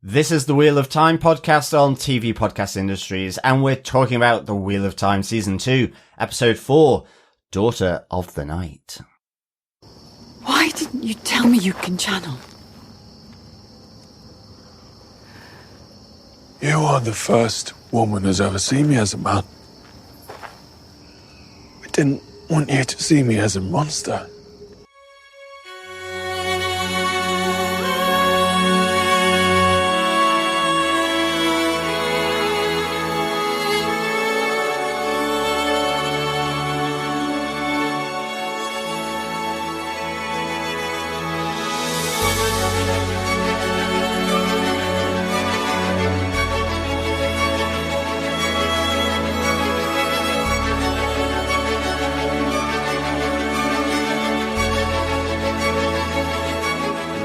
This is the Wheel of Time podcast on TV Podcast Industries, and we're talking about the Wheel of Time Season 2, Episode 4, Daughter of the Night. Why didn't you tell me you can channel? You are the first woman who's ever seen me as a man. I didn't want you to see me as a monster.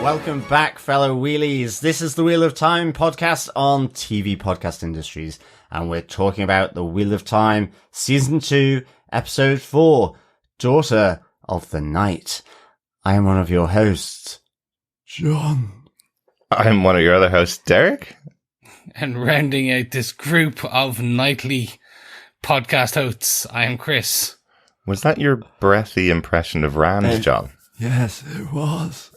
Welcome back, fellow wheelies. This is the Wheel of Time podcast on TV Podcast Industries, and we're talking about the Wheel of Time Season 2, Episode 4, Daughter of the Night. I am one of your hosts, John. I'm one of your other hosts, Derek. And rounding out this group of nightly podcast hosts, I am Chris. Was that your breathy impression of Rand, John? Yes, it was.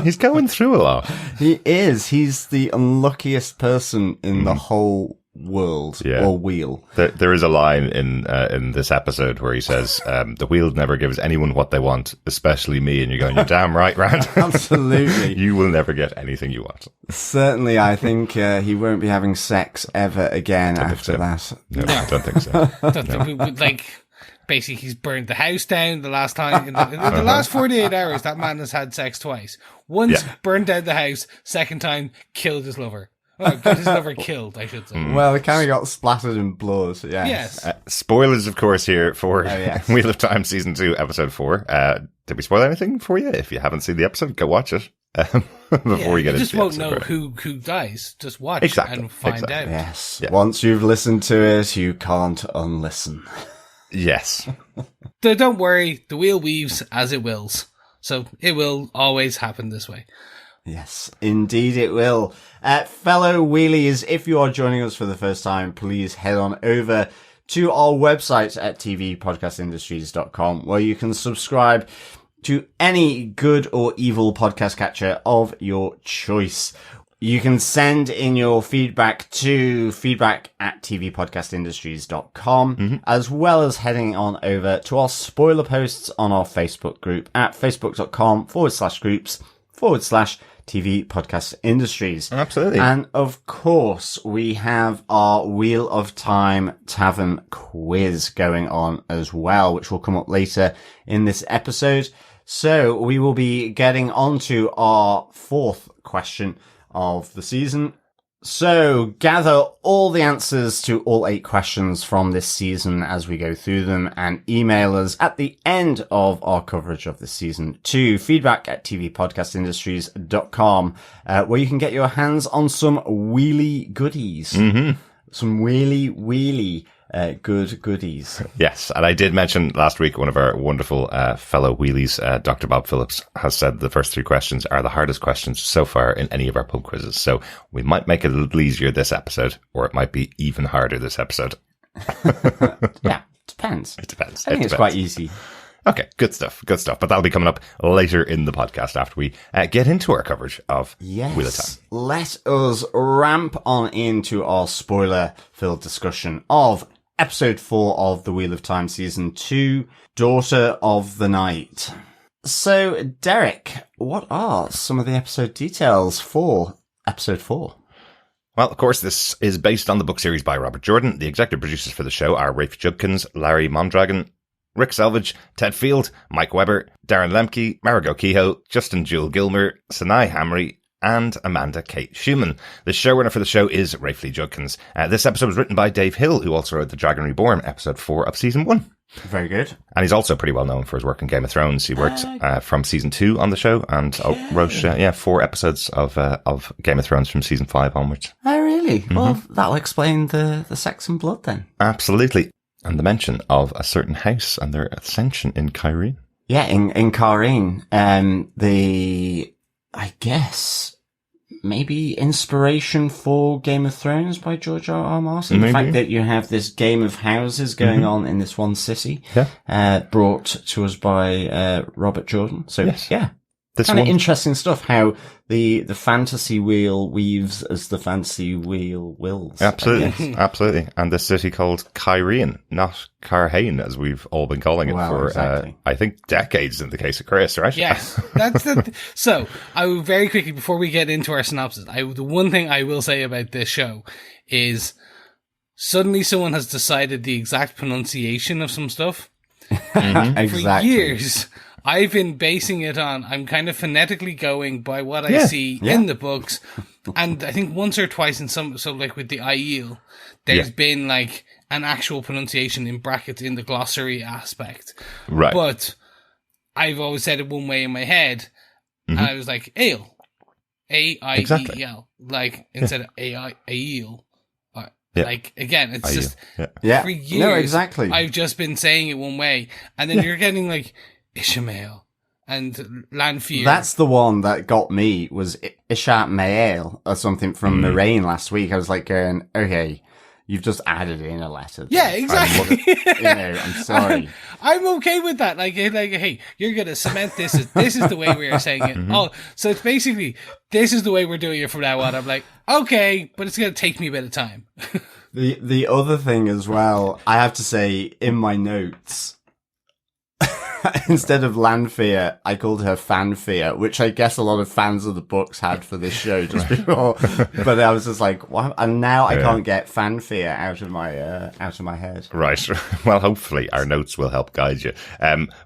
He's going through a lot. He is. He's the unluckiest person in the whole world, or wheel. There is a line in this episode where he says, the wheel never gives anyone what they want, especially me. And you're going, you're damn right, Rand. Absolutely. You will never get anything you want. Certainly, I think he won't be having sex ever again after that. No, I don't think so. Basically, he's burned the house down the last time. In the last 48 hours, that man has had sex twice. Once, burned down the house. Second time, killed his lover. Oh, got his lover killed, I should say. Well, it kind of got splattered in blood, yes. Spoilers, of course, here for Wheel of Time Season 2, Episode 4. Did we spoil anything for you? If you haven't seen the episode, go watch it. Before we get into the episode. You just won't know who dies. Just watch and find out. Yes. Yeah. Once you've listened to it, you can't unlisten. Yes. Don't worry, the wheel weaves as it wills. So it will always happen this way. Yes, indeed it will. Fellow wheelies, if you are joining us for the first time, please head on over to our website at tvpodcastindustries.com, where you can subscribe to any good or evil podcast catcher of your choice. You can send in your feedback to feedback@tvpodcastindustries.com, as well as heading on over to our spoiler posts on our Facebook group at facebook.com/groups/TV Podcast Industries. Absolutely. And of course, we have our Wheel of Time Tavern quiz going on as well, which will come up later in this episode. So we will be getting on to our fourth question of the season. So gather all the answers to all 8 questions from this season as we go through them, and email us at the end of our coverage of the season to feedback@tvpodcastindustries.com, where you can get your hands on some wheelie goodies. Some wheelie good goodies. Yes, and I did mention last week one of our wonderful fellow wheelies, Dr. Bob Phillips, has said the first 3 questions are the hardest questions so far in any of our pub quizzes. So we might make it a little easier this episode, or it might be even harder this episode. Yeah, depends. It depends. I think it's quite easy. Okay, good stuff. Good stuff. But that'll be coming up later in the podcast after we get into our coverage of Wheel of Time. Let us ramp on into our spoiler-filled discussion of Episode 4 of the Wheel of Time Season 2, Daughter of the Night. So, Derek, what are some of the episode details for Episode 4? Well, of course, this is based on the book series by Robert Jordan. The executive producers for the show are Rafe Judkins, Larry Mondragon, Rick Selvage, Ted Field, Mike Webber, Darren Lemke, Marigot Kehoe, Justin Jewel Gilmer, Sinai Hamry, and Amanda Kate Schumann. The showrunner for the show is Rafe Lee Judkins. This episode was written by Dave Hill, who also wrote The Dragon Reborn, episode 4 of season 1. Very good. And he's also pretty well known for his work in Game of Thrones. He worked from season 2 on the show and wrote 4 episodes of Game of Thrones from season 5 onwards. Oh, really? Well, that'll explain the sex and blood then. Absolutely. And the mention of a certain house and their ascension in Cairhien. Yeah, in Cairhien. I guess maybe inspiration for Game of Thrones by George R.R. Martin. Maybe. The fact that you have this game of houses going on in this one city, brought to us by Robert Jordan. So yeah, kind of interesting stuff. How the fantasy wheel weaves as the fantasy wheel wills. Absolutely, absolutely. And the city called Cairhien, not Carhane, as we've all been calling it I think, decades in the case of Chris, right? Yes. So, I will very quickly, before we get into our synopsis, the one thing I will say about this show is suddenly someone has decided the exact pronunciation of some stuff. Exactly. For years, I've been basing it on, I'm kind of phonetically going by what I see in the books. And I think once or twice so like with the Aiel, there's been like an actual pronunciation in brackets in the glossary aspect. Right. But I've always said it one way in my head. And I was like, ale. A-I-E-L. Exactly. Like, instead of A-I-A-E-L. Like, again, it's just, for years, no, exactly. I've just been saying it one way. And then you're getting like, Ishamael and Lanfear. That's the one that got me, was Ishamael or something from Moraine last week. I was like going, okay, you've just added in a letter. Yeah, exactly. I'm sorry. I'm okay with that. Like, hey, you're going to cement this. This is the way we are saying it. Oh, so it's basically, this is the way we're doing it from now on. I'm like, okay, but it's going to take me a bit of time. The other thing as well, I have to say, in my notes, instead of Lanfear, I called her Fanfear, which I guess a lot of fans of the books had for this show just before. But I was just like, what? And now I can't get Fanfear out of my head. Right. Well, hopefully our notes will help guide you.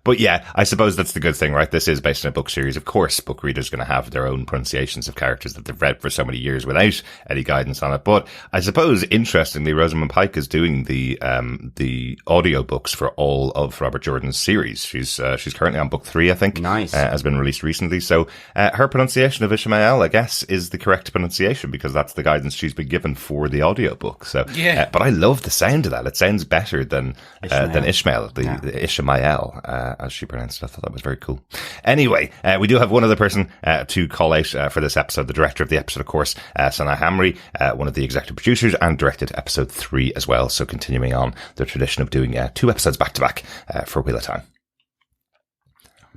But yeah, I suppose that's the good thing, right? This is based on a book series. Of course, book readers are going to have their own pronunciations of characters that they've read for so many years without any guidance on it. But I suppose, interestingly, Rosamund Pike is doing the audiobooks for all of Robert Jordan's series. She's currently on book 3, I think. Nice. Has been released recently. So, her pronunciation of Ishamael, I guess, is the correct pronunciation because that's the guidance she's been given for the audiobook. So, but I love the sound of that. It sounds better than Ishmael, the Ishamael, as she pronounced it. I thought that was very cool. Anyway, we do have one other person, to call out, for this episode. The director of the episode, of course, Sana Hamri, one of the executive producers, and directed episode 3 as well. So continuing on the tradition of doing, 2 episodes back to back, for Wheel of Time.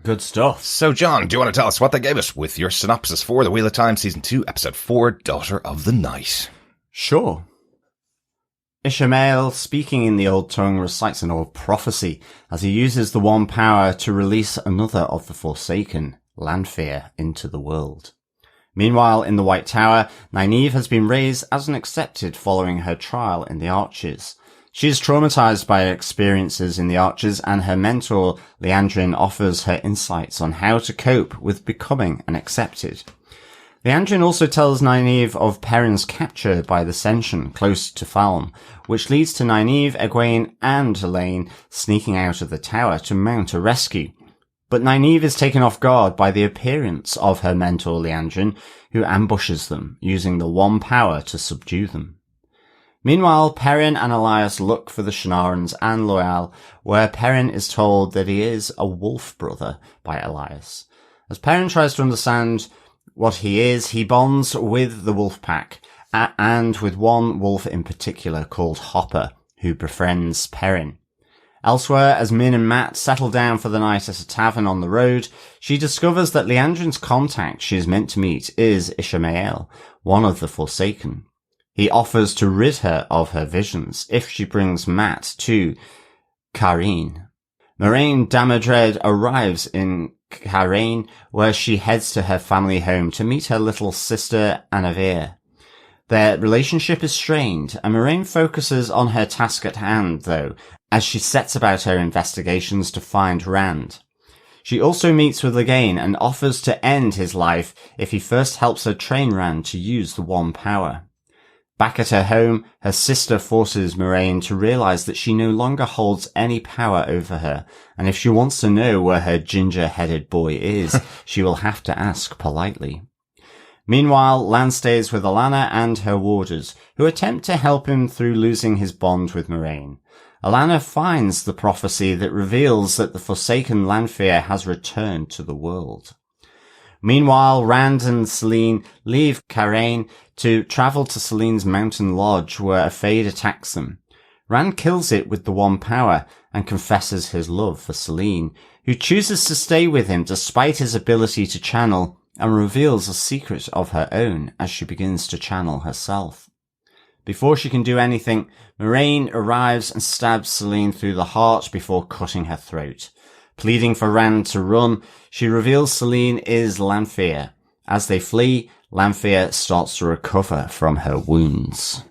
Good stuff. So, John, do you want to tell us what they gave us with your synopsis for The Wheel of Time, Season 2, Episode 4, Daughter of the Night? Sure. Ishamael, speaking in the old tongue, recites an old prophecy as he uses the one power to release another of the Forsaken, Lanfear, into the world. Meanwhile, in the White Tower, Nynaeve has been raised as an accepted following her trial in the Arches. She is traumatized by her experiences in the Arches, and her mentor, Liandrin, offers her insights on how to cope with becoming an accepted. Liandrin also tells Nynaeve of Perrins' capture by the Seanchan close to Falme, which leads to Nynaeve, Egwene, and Elayne sneaking out of the tower to mount a rescue. But Nynaeve is taken off guard by the appearance of her mentor, Liandrin, who ambushes them, using the one power to subdue them. Meanwhile, Perrin and Elias look for the Shannarans and Loial, where Perrin is told that he is a wolf brother by Elias. As Perrin tries to understand what he is, he bonds with the wolf pack, and with one wolf in particular called Hopper, who befriends Perrin. Elsewhere, as Min and Matt settle down for the night at a tavern on the road, she discovers that Liandrin's contact she is meant to meet is Ishamael, one of the Forsaken. He offers to rid her of her visions if she brings Matt to Cairhien. Moraine Damadred arrives in Cairhien, where she heads to her family home to meet her little sister Nynaeve. Their relationship is strained, and Moraine focuses on her task at hand, though, as she sets about her investigations to find Rand. She also meets with Egwene and offers to end his life if he first helps her train Rand to use the one power. Back at her home, her sister forces Moraine to realize that she no longer holds any power over her, and if she wants to know where her ginger-headed boy is, she will have to ask politely. Meanwhile, Lan stays with Alanna and her warders, who attempt to help him through losing his bond with Moraine. Alanna finds the prophecy that reveals that the Forsaken Lanfear has returned to the world. Meanwhile, Rand and Selene leave Carraine to travel to Selene's mountain lodge where a Fade attacks them. Rand kills it with the One Power and confesses his love for Selene, who chooses to stay with him despite his ability to channel, and reveals a secret of her own as she begins to channel herself. Before she can do anything, Moraine arrives and stabs Selene through the heart before cutting her throat. Pleading for Rand to run, she reveals Selene is Lanfear. As they flee, Lanfear starts to recover from her wounds.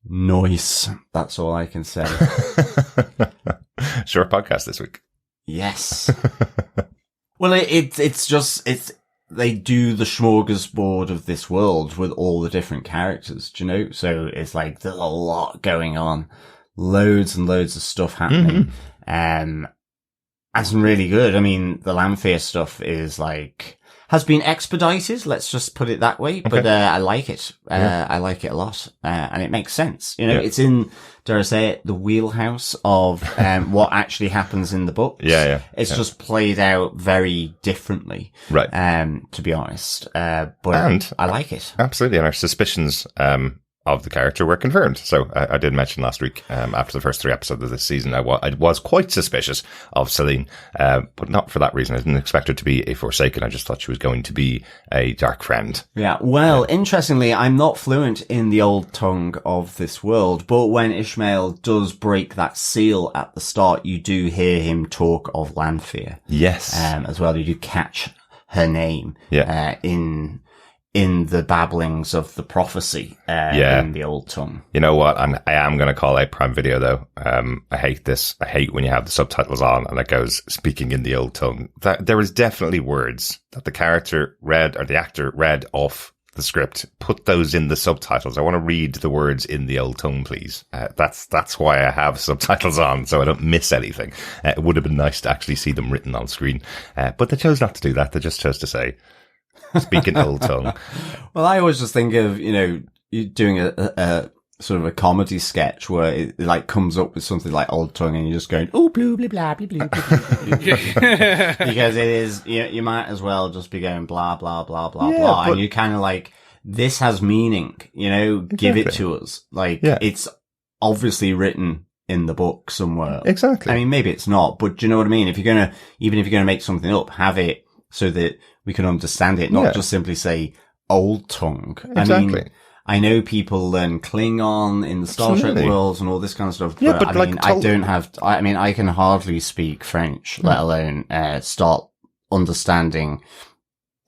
Nice. That's all I can say. Short podcast this week. Yes. Well, it's they do the smorgasbord of this world with all the different characters, do you know? So it's like there's a lot going on. Loads and loads of stuff happening. And some really good. I mean, the Lanfear stuff is like, has been expedited, let's just put it that way. But, I like it. I like it a lot. And it makes sense. You know, it's in, dare I say it, the wheelhouse of, what actually happens in the books. It's just played out very differently. Right. To be honest. But I like it. Absolutely. And our suspicions, of the character were confirmed. So I did mention last week, after the first 3 episodes of this season, I was quite suspicious of Selene, but not for that reason. I didn't expect her to be a Forsaken. I just thought she was going to be a dark friend. Yeah. Well, interestingly, I'm not fluent in the old tongue of this world, but when Ishamael does break that seal at the start, you do hear him talk of Lanfear. Yes. As well. You do catch her name, in the babblings of the prophecy, in the old tongue. You know what? I am going to call out Prime Video though. I hate this. I hate when you have the subtitles on and it goes speaking in the old tongue. There is definitely words that the character read or the actor read off the script. Put those in the subtitles. I want to read the words in the old tongue, please. That's why I have subtitles on, so I don't miss anything. It would have been nice to actually see them written on screen. But they chose not to do that. They just chose to say, speaking old tongue. Well, I always just think of, you know, you doing a sort of a comedy sketch where it like comes up with something like old tongue and you're just going, oh, blah, blah, blah, blah, blah, blah, blah. Because it is, you might as well just be going blah, blah, blah, blah, blah. And you kind of like, this has meaning, you know, give it to us. Like, it's obviously written in the book somewhere. Exactly. I mean, maybe it's not, but do you know what I mean? Even if you're going to make something up, have it so that we can understand it, not just simply say old tongue. Exactly. I mean, I know people learn Klingon in the Star Trek worlds and all this kind of stuff, but I mean, I can hardly speak French, let alone start understanding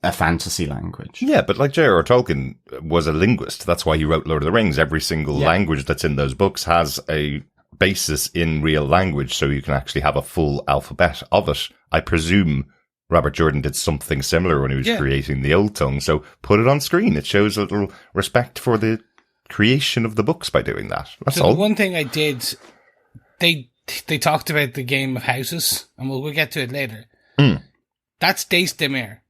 a fantasy language. Yeah, but like J.R.R. Tolkien was a linguist. That's why he wrote Lord of the Rings. Every single language that's in those books has a basis in real language, so you can actually have a full alphabet of it. I presume Robert Jordan did something similar when he was creating the old tongue, so put it on screen. It shows a little respect for the creation of the books by doing that. That's all. The one thing I did, they talked about the game of houses, and we'll get to it later. That's Dace Demir.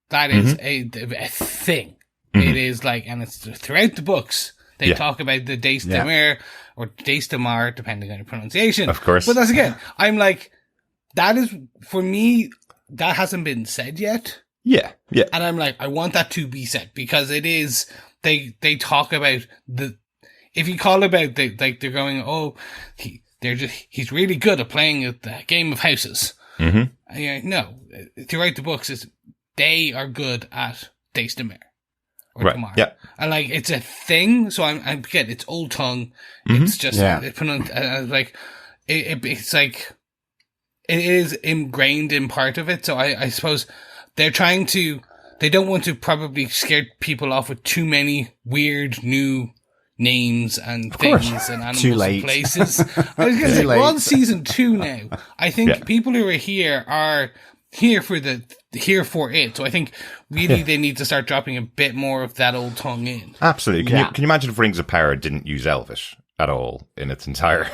That is a thing. It is like, and it's throughout the books. They talk about the Dace Demir or Dace Demar, depending on your pronunciation. Of course. But that's again, I'm like, that is, for me, that hasn't been said yet. Yeah. And I'm like, I want that to be said because it is, they talk about if you call about, they're going, he's really good at playing the game of houses. And you're like, no, throughout the books, they are good at Dace Demir. Or Tamar. Yeah. And like, it's a thing. So I'm again, it's old tongue. It's just, it's like, it is ingrained in part of it. So I suppose they don't want to probably scare people off with too many weird new names and things and animals and places. I was going to say, we're on season 2 now. I think people who are here for it. So I think really they need to start dropping a bit more of that old tongue in. Absolutely. Can you imagine if Rings of Power didn't use Elvish at all in its entire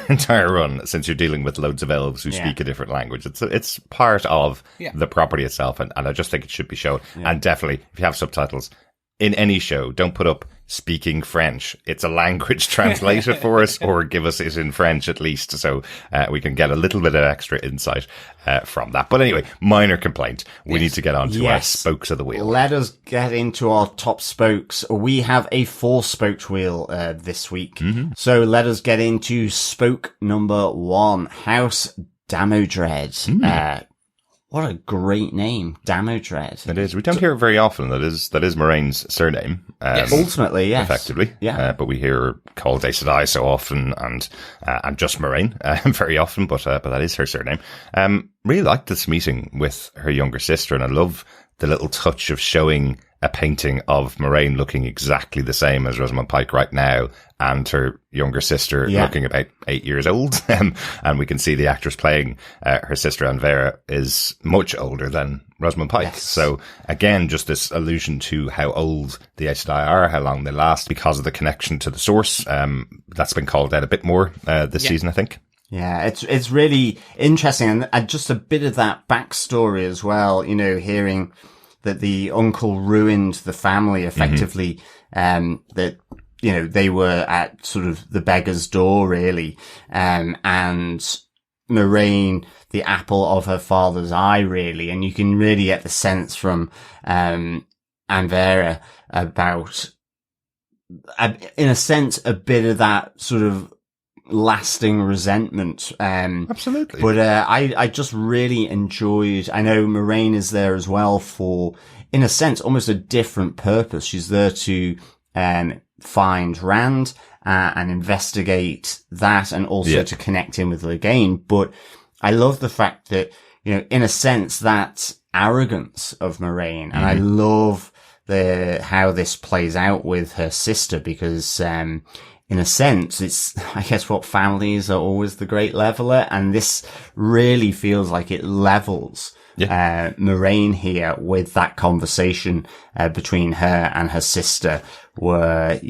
run, since you're dealing with loads of elves who speak a different language? It's part of the property itself, and I just think it should be shown. And definitely, if you have subtitles, in any show, don't put up speaking French. It's a language. Translate it for us, or give us it in French at least, so we can get a little bit of extra insight from that. But anyway, minor complaint. We need to get on to our spokes of the wheel. Let us get into our top spokes. We have a 4-spoked wheel this week. So let us get into spoke number 1, House Damodred. What a great name, Damodred. It is. We don't hear it very often. That is Moiraine's surname. Ultimately, yes. Effectively. Yeah. But we hear her called Aes Sedai so often, and just Moiraine very often, but that is her surname. Really liked this meeting with her younger sister, and I love the little touch of showing a painting of Moiraine looking exactly the same as Rosamund Pike right now, and her younger sister looking about 8 years old. And we can see the actress playing her sister, Anvera, is much older than Rosamund Pike. Yes. So again, just this allusion to how old the Aes Sedai are, how long they last, because of the connection to the source. That's been called out a bit more this season, I think. Yeah, it's really interesting, and just a bit of that backstory as well, hearing that the uncle ruined the family effectively, that, they were at sort of the beggar's door, really. And Moiraine, the apple of her father's eye, really. And you can really get the sense from, Anvera about, in a sense, a bit of that sort of lasting resentment. Absolutely. But I just really enjoyed, I know Moiraine is there as well for, in a sense, almost a different purpose. She's there to find Rand and investigate that, and also to connect in with Clegane. But I love the fact that, in a sense, that arrogance of Moiraine, and I love how this plays out with her sister, because in a sense, it's, I guess, what families are always the great leveler, and this really feels like it levels Moiraine here with that conversation between her and her sister, where,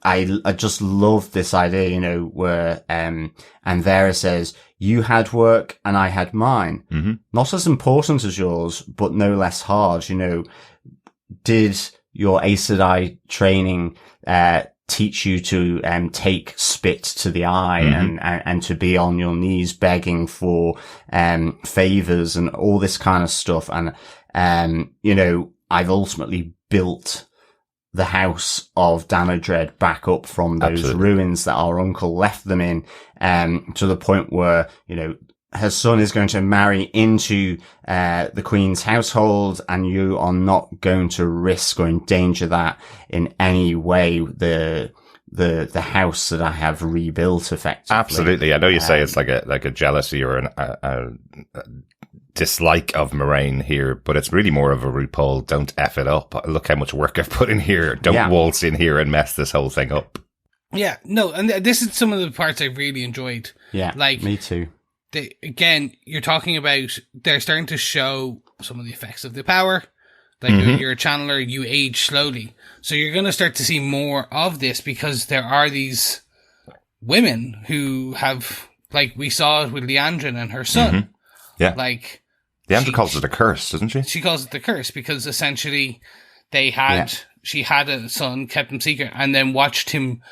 I just love this idea, where Anvera says, you had work and I had mine. Not as important as yours, but no less hard. Did your Aes Sedai training teach you to take spit to the eye and to be on your knees begging for favors and all this kind of stuff? And I've ultimately built the house of Damodred back up from those ruins that our uncle left them in, to the point where, her son is going to marry into the Queen's household, and you are not going to risk or endanger that in any way, the house that I have rebuilt effectively. Absolutely. I know you say it's like a jealousy or a dislike of Moiraine here, but it's really more of a RuPaul, don't F it up. Look how much work I've put in here. Don't waltz in here and mess this whole thing up. Yeah, no, and this is some of the parts I really enjoyed. Yeah, me too. Again, you're talking about, they're starting to show some of the effects of the power. Like, you're a channeler, you age slowly. So you're going to start to see more of this, because there are these women who have, like we saw it with Liandrin and her son. Yeah. Like, Liandrin calls it a curse, doesn't she? She calls it the curse, because essentially she had a son, kept him secret, and then watched him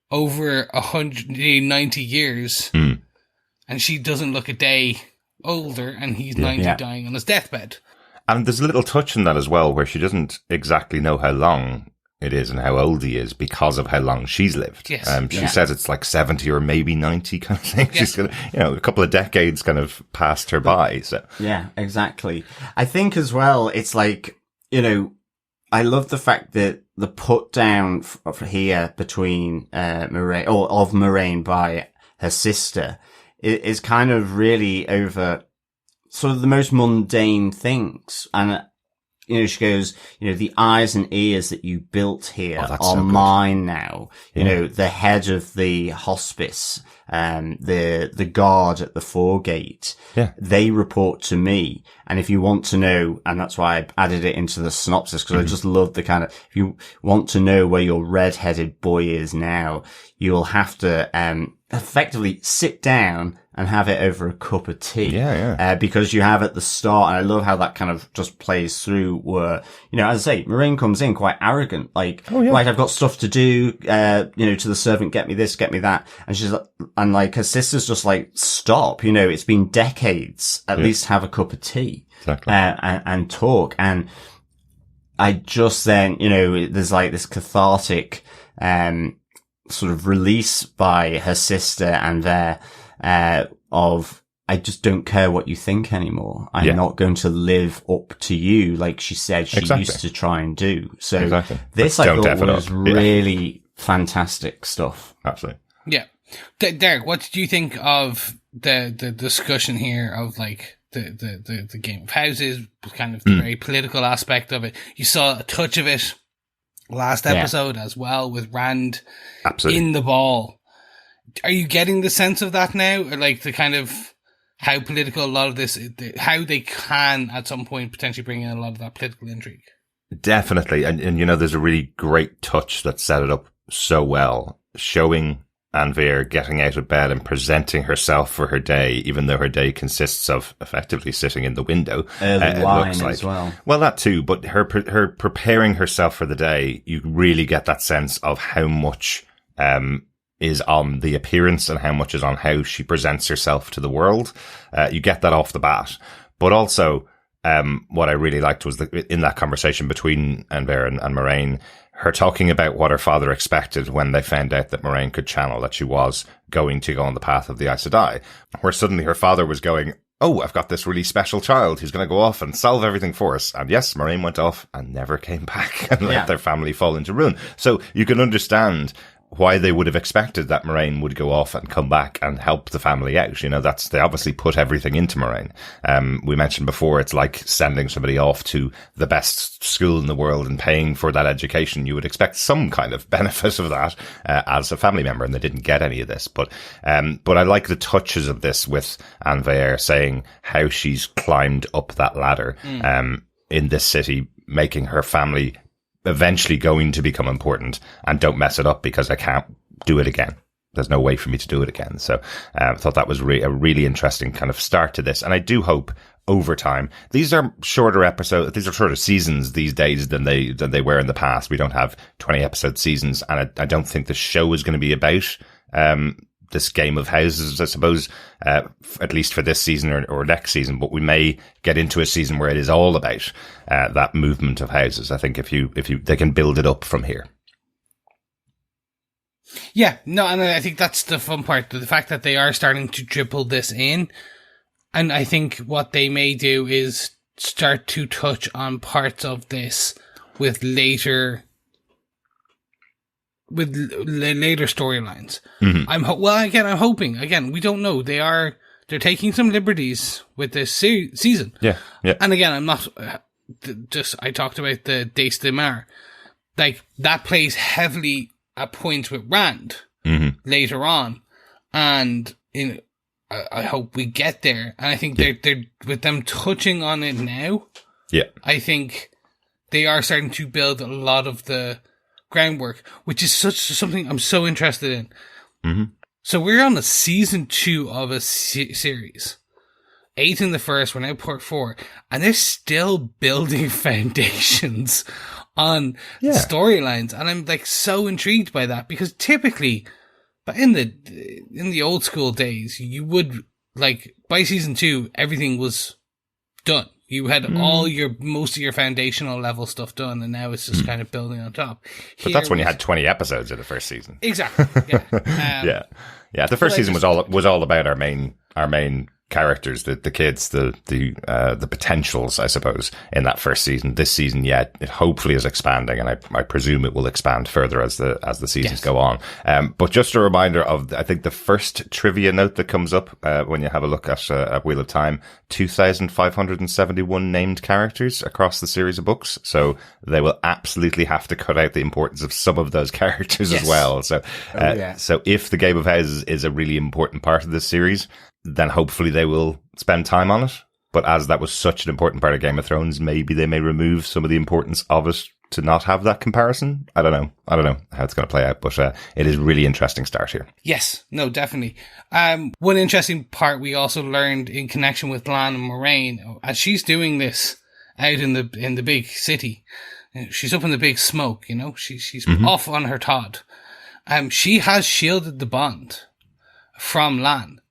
over 190 years. And she doesn't look a day older, and he's 90 dying on his deathbed. And there's a little touch in that as well, where she doesn't exactly know how long it is and how old he is because of how long she's lived. Yes. She says it's like 70 or maybe 90 kind of thing. She's gonna, a couple of decades kind of passed her by. So yeah, exactly. I think as well, it's like, I love the fact that the put down here between Moiraine, or of Moiraine by her sister, is kind of really over sort of the most mundane things. And, she goes, the eyes and ears that you built here are so mine now. The head of the hospice, the guard at the foregate, they report to me. And if you want to know, and that's why I added it into the synopsis, because I just love the kind of, if you want to know where your red-headed boy is now, you'll have to, effectively sit down and have it over a cup of tea. Yeah. Because you have at the start, and I love how that kind of just plays through where, you know, as I say, Moiraine comes in quite arrogant, like, right, I've got stuff to do, you know, to the servant, get me this, get me that. And she's like, and like her sister's just like, stop, you know, it's been decades, at least have a cup of tea. Exactly. And talk. And I just then, you know, there's like this cathartic, sort of release by her sister and there, of, I just don't care what you think anymore. I'm not going to live up to you like she said she used to try and do. So this I thought was really fantastic stuff. Absolutely. Yeah. Derek, what did you think of the discussion here of like the Game of Houses, kind of the very political aspect of it? You saw a touch of it last episode as well with Rand in the ball. Are you getting the sense of that now? Or like the kind of how political a lot of this, how they can at some point potentially bring in a lot of that political intrigue? Definitely. And you know, there's a really great touch that set it up so well, showing Nynaeve getting out of bed and presenting herself for her day, even though her day consists of effectively sitting in the window. Early wine as well. Well, that too, but her preparing herself for the day, you really get that sense of how much is on the appearance and how much is on how she presents herself to the world. You get that off the bat. But also, what I really liked was in that conversation between Nynaeve and Moiraine, her talking about what her father expected when they found out that Moiraine could channel, that she was going to go on the path of the Aes Sedai, where suddenly her father was going, oh, I've got this really special child who's going to go off and solve everything for us. And yes, Moiraine went off and never came back and let their family fall into ruin. So you can understand why they would have expected that Moiraine would go off and come back and help the family out. You know, they obviously put everything into Moiraine. We mentioned before, it's like sending somebody off to the best school in the world and paying for that education. You would expect some kind of benefit of that, as a family member, and they didn't get any of this. But I like the touches of this with Nynaeve saying how she's climbed up that ladder, in this city, making her family eventually going to become important, and don't mess it up because I can't do it again. There's no way for me to do it again. So I thought that was a really interesting kind of start to this. And I do hope over time, these are shorter episodes, these are shorter seasons these days than they were in the past. We don't have 20 episode seasons, and I don't think the show is going to be about this Game of Houses, I suppose, at least for this season or next season. But we may get into a season where it is all about that movement of houses. I think if they can build it up from here. Yeah, no, and I think that's the fun part, the fact that they are starting to dribble this in. And I think what they may do is start to touch on parts of this with later storylines. Mm-hmm. I'm hoping. Again, we don't know. They're taking some liberties with this season. Yeah. And again, I'm not I talked about the Dace de Mar. Like, that plays heavily at points with Rand later on, and I hope we get there. And I think they're with them touching on it now. Yeah, I think they are starting to build a lot of the groundwork, which is something I'm so interested in. Mm-hmm. So we're on a season 2 of a series. 8 in the first, we're now part 4, and they're still building foundations on storylines, and I'm like so intrigued by that, because typically, but in the old school days, you would, like, by season 2, everything was done. You had most of your foundational level stuff done, and now it's just kind of building on top. But that's when you had 20 episodes in the first season. Exactly. Yeah. Yeah. The first season was all about our main characters, the kids, the potentials, I suppose, in that first season. This season, it hopefully is expanding, and I presume it will expand further as the seasons go on. But just a reminder of, I think, the first trivia note that comes up when you have a look at Wheel of Time: 2,571 named characters across the series of books. So they will absolutely have to cut out the importance of some of those characters as well. So, so if the Game of Houses is a really important part of this series, then hopefully they will spend time on it. But as that was such an important part of Game of Thrones, maybe they may remove some of the importance of it to not have that comparison. I don't know how it's going to play out, but it is really interesting start here. Yes, no, definitely. One interesting part we also learned in connection with Lan and Moraine, as she's doing this out in the big city, she's up in the big smoke, you know, she's off on her Todd. She has shielded the bond from Lan.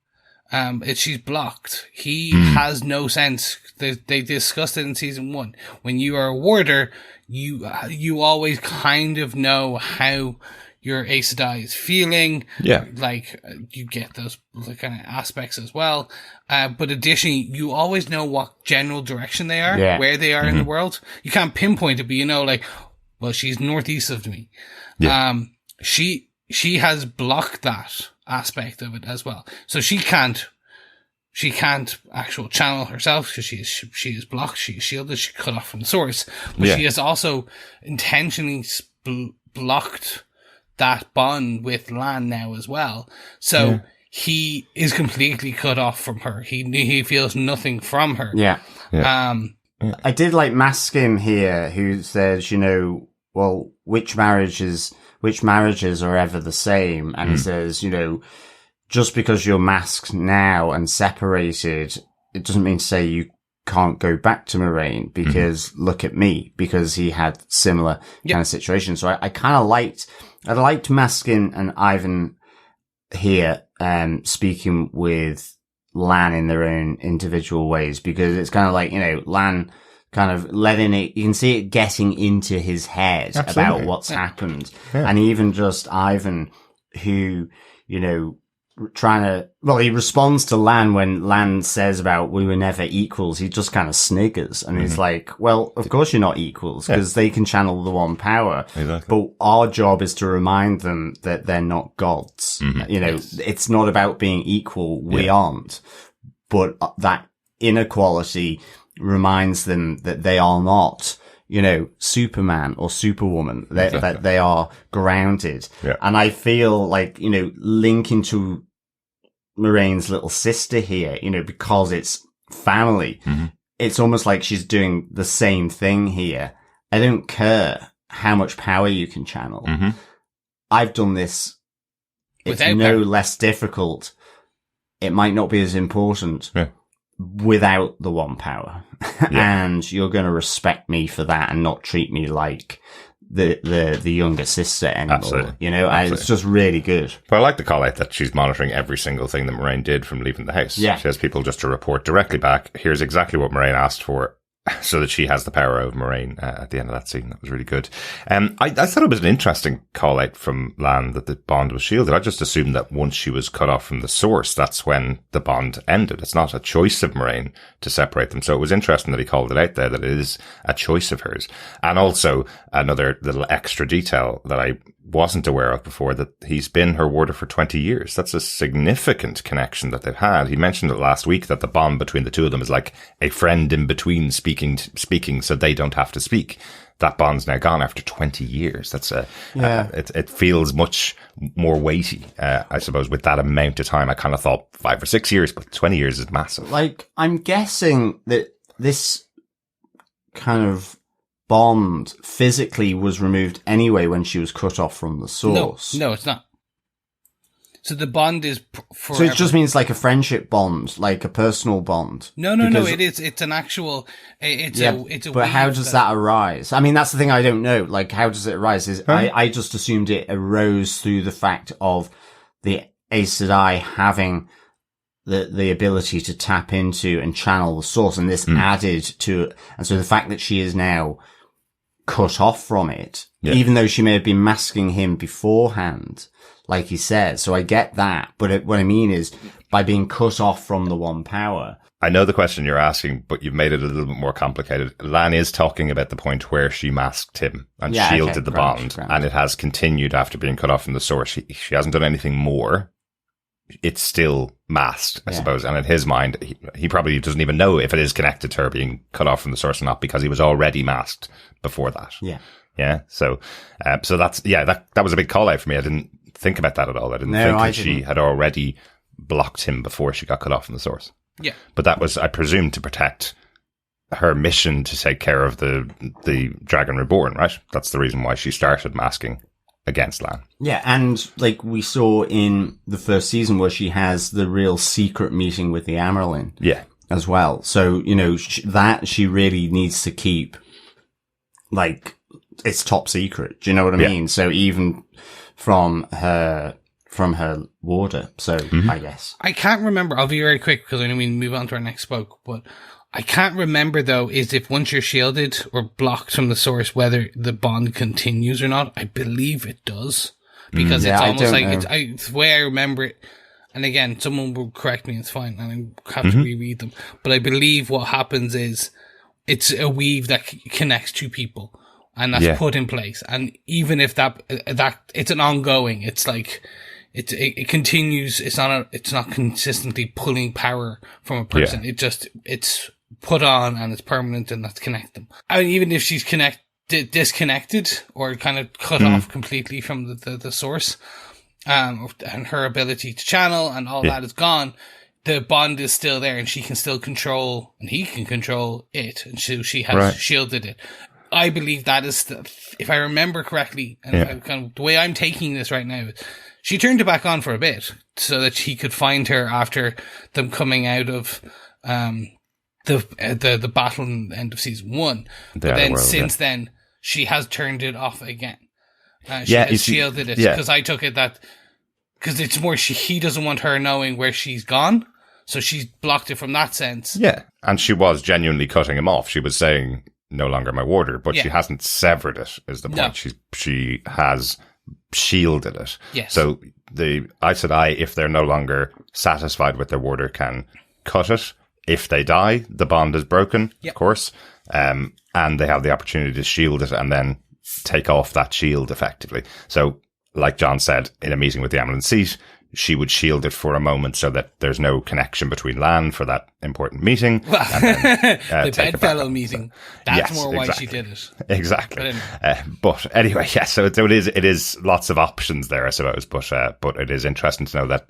She's blocked. He has no sense. They discussed it in season 1. When you are a warder, you always kind of know how your Aes Sedai is feeling. Yeah. Like, you get those kind of aspects as well. But additionally, you always know what general direction they are, where they are in the world. You can't pinpoint it, but you know, like, well, she's northeast of me. Yeah. She has blocked that aspect of it as well. So she can't actual channel herself because she is blocked, she is shielded, she's cut off from the source. But she has also intentionally blocked that bond with Lan now as well. So he is completely cut off from her. He feels nothing from her. Yeah. I did like Maskim here, who says, you know, well, which marriages are ever the same? And he says, you know, just because you're masked now and separated, it doesn't mean to say you can't go back to Moraine, because look at me, because he had similar kind of situations. So I kind of liked Maskin and Ivan here, speaking with Lan in their own individual ways, because it's kind of like, you know, Lan kind of letting it, you can see it getting into his head about what's happened. Yeah. And even just Ivan, who, you know, he responds to Lan when Lan says about we were never equals. He just kind of sniggers and he's like, well, of course you're not equals because they can channel the one power. Exactly. But our job is to remind them that they're not gods. You know, it's not about being equal. We aren't. But that inequality reminds them that they are not, you know, Superman or Superwoman, that they are grounded. Yeah. And I feel like, you know, linking to Moraine's little sister here, you know, because it's family, it's almost like she's doing the same thing here. I don't care how much power you can channel. I've done this. It's less difficult. It might not be as important. Yeah. Without the one power. And you're going to respect me for that and not treat me like the younger sister anymore. Absolutely. You know, it's just really good. But I like the call out that she's monitoring every single thing that Moraine did from leaving the house. Yeah. She has people just to report directly back. Here's exactly what Moraine asked for, so that she has the power over Moraine at the end of that scene. That was really good. I thought it was an interesting call out from Lan that the bond was shielded. I just assumed that once she was cut off from the source, that's when the bond ended. It's not a choice of Moraine to separate them. So it was interesting that he called it out there, that it is a choice of hers. And also another little extra detail that I wasn't aware of before, that he's been her warder for 20 years. That's a significant connection that they've had. He mentioned it last week that the bond between the two of them is like a friend in between speaking so they don't have to speak. That bond's now gone after 20 years. That's it feels much more weighty, I suppose, with that amount of time. I kind of thought 5 or 6 years, but 20 years is massive. Like, I'm guessing that this kind of bond physically was removed anyway when she was cut off from the source. No, it's not. So the bond is forever. So it just means like a friendship bond, like a personal bond. No. It is. It's an actual. It's a. But how does that arise? I mean, that's the thing I don't know. Like, how does it arise? I just assumed it arose through the fact of the Aes Sedai having the ability to tap into and channel the source, and this added to it. And so the fact that she is now cut off from it, even though she may have been masking him beforehand, like he said. So I get that. But what I mean is, by being cut off from the one power. I know the question you're asking, but you've made it a little bit more complicated. Lan is talking about the point where she masked him and shielded the bond, and it has continued after being cut off from the source. She hasn't done anything more. It's still masked, I suppose. And in his mind, he probably doesn't even know if it is connected to her being cut off from the source or not, because he was already masked before that. Yeah. Yeah. So that's, that was a big call out for me. I didn't think about that at all. I didn't think that she had already blocked him before she got cut off from the source. Yeah. But that was, I presume, to protect her mission to take care of the Dragon Reborn, right? That's the reason why she started masking against Lan. Yeah, and like we saw in the first season where she has the real secret meeting with the Amyrlin. Yeah. As well. So, you know, that she really needs to keep, like, it's top secret. Do you know what I mean? So even from her warder. So I guess. I can't remember. I'll be very quick because I know we move on to our next spoke, but I can't remember though, is if once you're shielded or blocked from the source, whether the bond continues or not. I believe it does because it's almost like it's the way I remember it. And again, someone will correct me, it's fine, and I have to reread them. But I believe what happens is it's a weave that connects two people, and that's put in place. And even if that it's an ongoing, it's like it continues. It's not consistently pulling power from a person. Yeah. It's put on and it's permanent, and that's connect them. I mean, even if she's disconnected or kind of cut off completely from the source. And her ability to channel and all that is gone, the bond is still there and she can still control, and he can control it, and so she has shielded it. I believe that is, if I remember correctly, and kind of the way I'm taking this right now, she turned it back on for a bit so that he could find her after them coming out of the battle in the end of season 1. But then since then, she has turned it off again. She has shielded it because I took it that because it's more he doesn't want her knowing where she's gone, so she's blocked it from that sense. Yeah, and she was genuinely cutting him off. She was saying no longer my warder, but she hasn't severed it. Is the point? No. She has shielded it. Yes. So the Aes Sedai, if they're no longer satisfied with their warder, can cut it. If they die, the bond is broken, of course, and they have the opportunity to shield it and then take off that shield effectively. So, like John said, in a meeting with the Amyrlin Seat, she would shield it for a moment so that there's no connection between Lan for that important meeting. Well, and then, the bedfellow meeting. That's more why she did it. Exactly. But anyway, so it is lots of options there, I suppose. But it is interesting to know that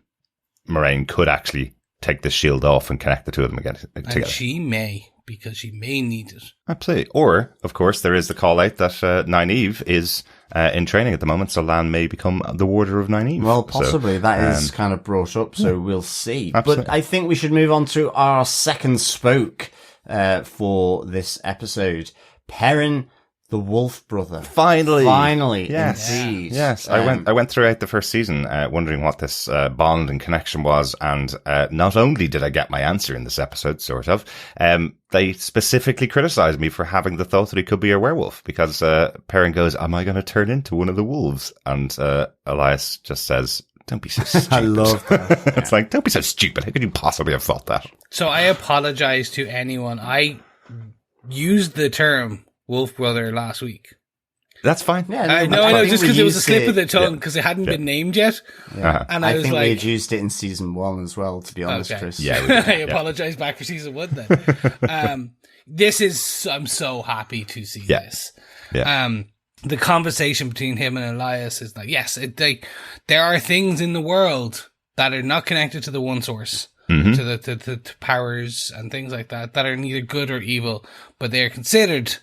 Moiraine could actually take the shield off and connect the two of them again together. And she may, because she may need it. Absolutely. Or, of course, there is the call out that Nynaeve is in training at the moment, so Lan may become the warder of Nynaeve. Well, possibly. So, that is kind of brought up, so we'll see. Absolutely. But I think we should move on to our second spoke for this episode. Perrin, the Wolf Brother. Finally, yes. Indeed. Yes, I went throughout the first season wondering what this bond and connection was, and not only did I get my answer in this episode, sort of, they specifically criticized me for having the thought that he could be a werewolf, because Perrin goes, am I going to turn into one of the wolves? And Elias just says, don't be so stupid. I love that. It's like, don't be so stupid. How could you possibly have thought that? So I apologize to anyone. I used the term Wolf Brother last week. That's fine. Yeah, I know, just because it was a slip of the tongue, because it hadn't been named yet. Yeah. And I was think like, we had used it in season 1 as well, to be honest, Chris. Yeah, I apologize back for season 1 then. I'm so happy to see this. Yeah. The conversation between him and Elias is like, yes, there are things in the world that are not connected to the one source. Mm-hmm. To the powers and things like that are neither good or evil, but they are considered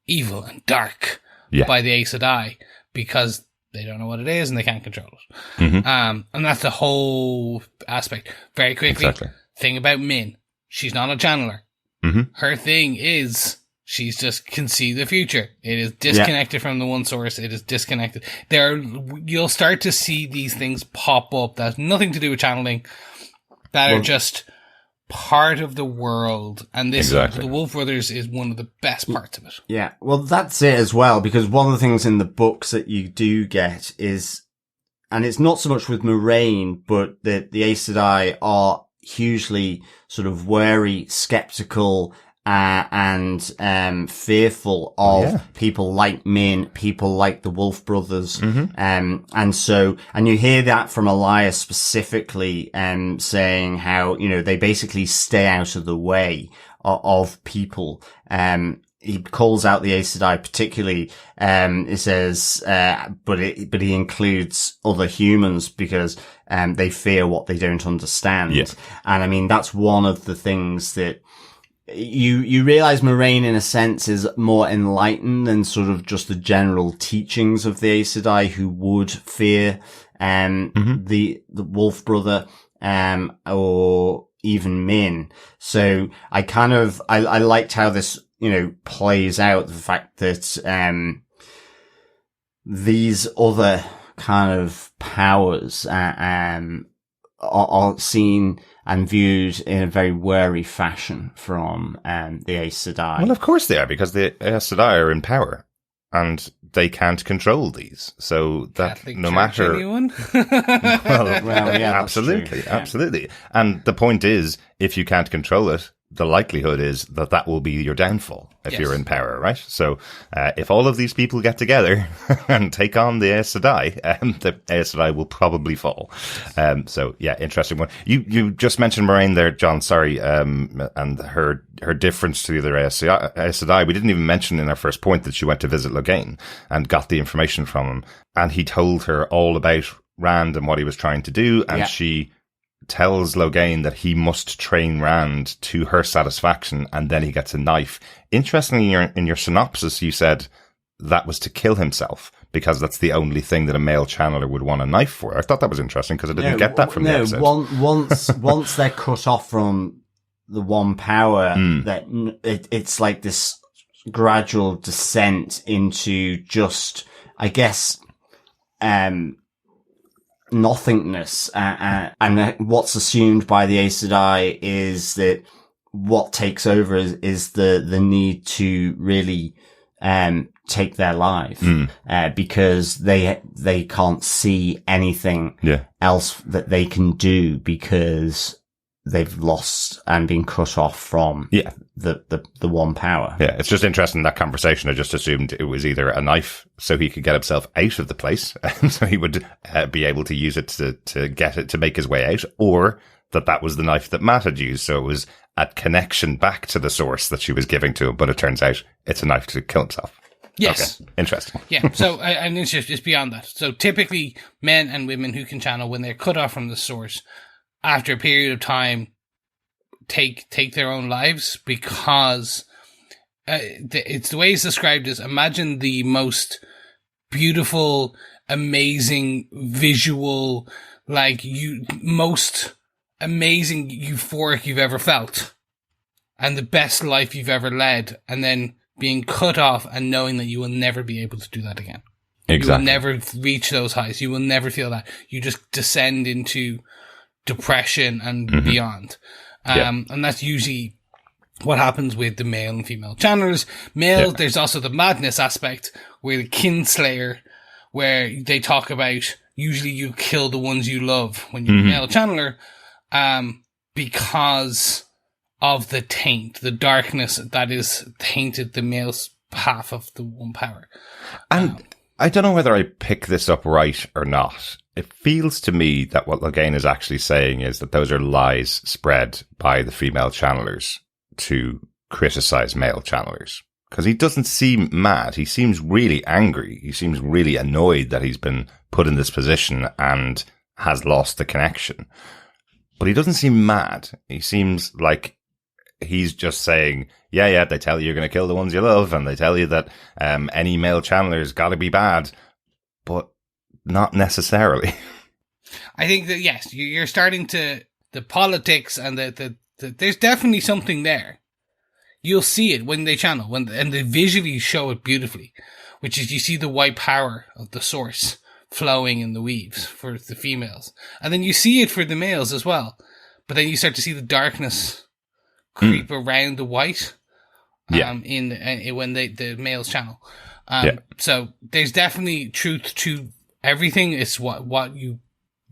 evil and dark by the Aes Sedai because they don't know what it is and they can't control it. Mm-hmm. And that's the whole aspect. Very quickly, thing about Min, she's not a channeler. Mm-hmm. Her thing is she's just can see the future. It is disconnected from the one source. It is disconnected. You'll start to see these things pop up that have nothing to do with channeling, that are just part of the world. And this, the Wolf Brothers, is one of the best parts of it. Yeah, well, that's it as well, because one of the things in the books that you do get is, and it's not so much with Moiraine, but the Aes Sedai are hugely sort of wary, skeptical, and fearful of people like Min, people like the Wolf Brothers. Mm-hmm. And you hear that from Elias specifically, saying how, they basically stay out of the way of people. He calls out the Aes Sedai particularly, it says, but he includes other humans because, they fear what they don't understand. Yeah. And I mean, that's one of the things that, you realize Moraine, in a sense, is more enlightened than sort of just the general teachings of the Aes Sedai, who would fear, the Wolf Brother, or even Min. So I liked how this, plays out, the fact that, these other kind of powers, are seen and viewed in a very wary fashion from the Aes Sedai. Well, of course they are, because the Aes Sedai are in power, and they can't control these. So that Catholic no Church, matter, anyone? well, yeah, absolutely, true. Yeah. absolutely. And the point is, if you can't control it, the likelihood is that will be your downfall if you're in power, right? So, if all of these people get together and take on the Aes Sedai, the Aes Sedai will probably fall. So yeah, interesting one. You just mentioned Moraine there, John, sorry, and her difference to the other Aes Sedai. We didn't even mention in our first point that she went to visit Logain and got the information from him, and he told her all about Rand and what he was trying to do, and she tells Logain that he must train Rand to her satisfaction, and then he gets a knife. Interestingly, in your synopsis, you said that was to kill himself, because that's the only thing that a male channeler would want a knife for. I thought that was interesting, because I didn't get that from the episode. Once they're cut off from the one power, that it's like this gradual descent into just, I guess, nothingness, and what's assumed by the Aes Sedai is that what takes over is the need to really take their life, because they can't see anything else that they can do, because they've lost and been cut off from the one power. Yeah, it's just interesting in that conversation. I just assumed it was either a knife so he could get himself out of the place, so he would be able to use it to get it to make his way out, or that was the knife that Matt had used. So it was a connection back to the source that she was giving to him, but it turns out it's a knife to kill himself. Yes. Okay. Interesting. Yeah. So, and it's just beyond that. So typically men and women who can channel, when they're cut off from the source, after a period of time, take their own lives, because it's the way it's described as, imagine the most beautiful, amazing visual, most amazing euphoric you've ever felt, and the best life you've ever led, and then being cut off and knowing that you will never be able to do that again. Exactly. You will never reach those heights. You will never feel that. You just descend into depression and beyond. And that's usually what happens with the male and female channelers. There's also the madness aspect, where the kinslayer, where they talk about, usually you kill the ones you love when you're a male channeler, because of the taint, the darkness that is tainted the male's half of the one power. And I don't know whether I pick this up right or not. It feels to me that what Logain is actually saying is that those are lies spread by the female channelers to criticize male channelers. Because he doesn't seem mad. He seems really angry. He seems really annoyed that he's been put in this position and has lost the connection. But he doesn't seem mad. He seems like he's just saying, yeah, they tell you you're going to kill the ones you love, and they tell you that any male channeler's got to be bad. But not necessarily. I think that, yes, you're starting to, the politics and the there's definitely something there. You'll see it when they channel, and they visually show it beautifully, which is, you see the white power of the source flowing in the weaves for the females. And then you see it for the males as well. But then you start to see the darkness creep around the white, when the males channel. So there's definitely truth to everything. It's what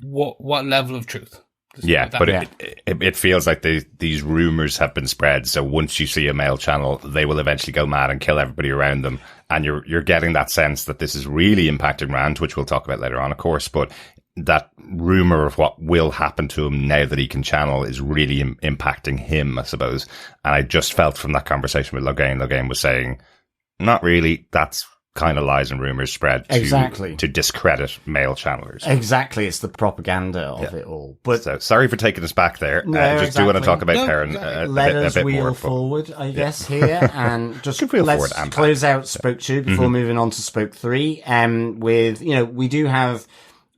level of truth. It feels like these rumors have been spread. So once you see a male channel, they will eventually go mad and kill everybody around them. And you're getting that sense that this is really impacting Rand, which we'll talk about later on, of course. But that rumor of what will happen to him now that he can channel is really impacting him, I suppose. And I just felt from that conversation with Logain was saying, not really. That's kind of lies and rumors spread to discredit male channelers. Exactly, it's the propaganda of it all. But so sorry for taking us back there. Do want to talk about Perrin let a us bit wheel more forward, I guess, here, and just wheel let's forward and close out Spoke 2 before moving on to Spoke 3. With, we do have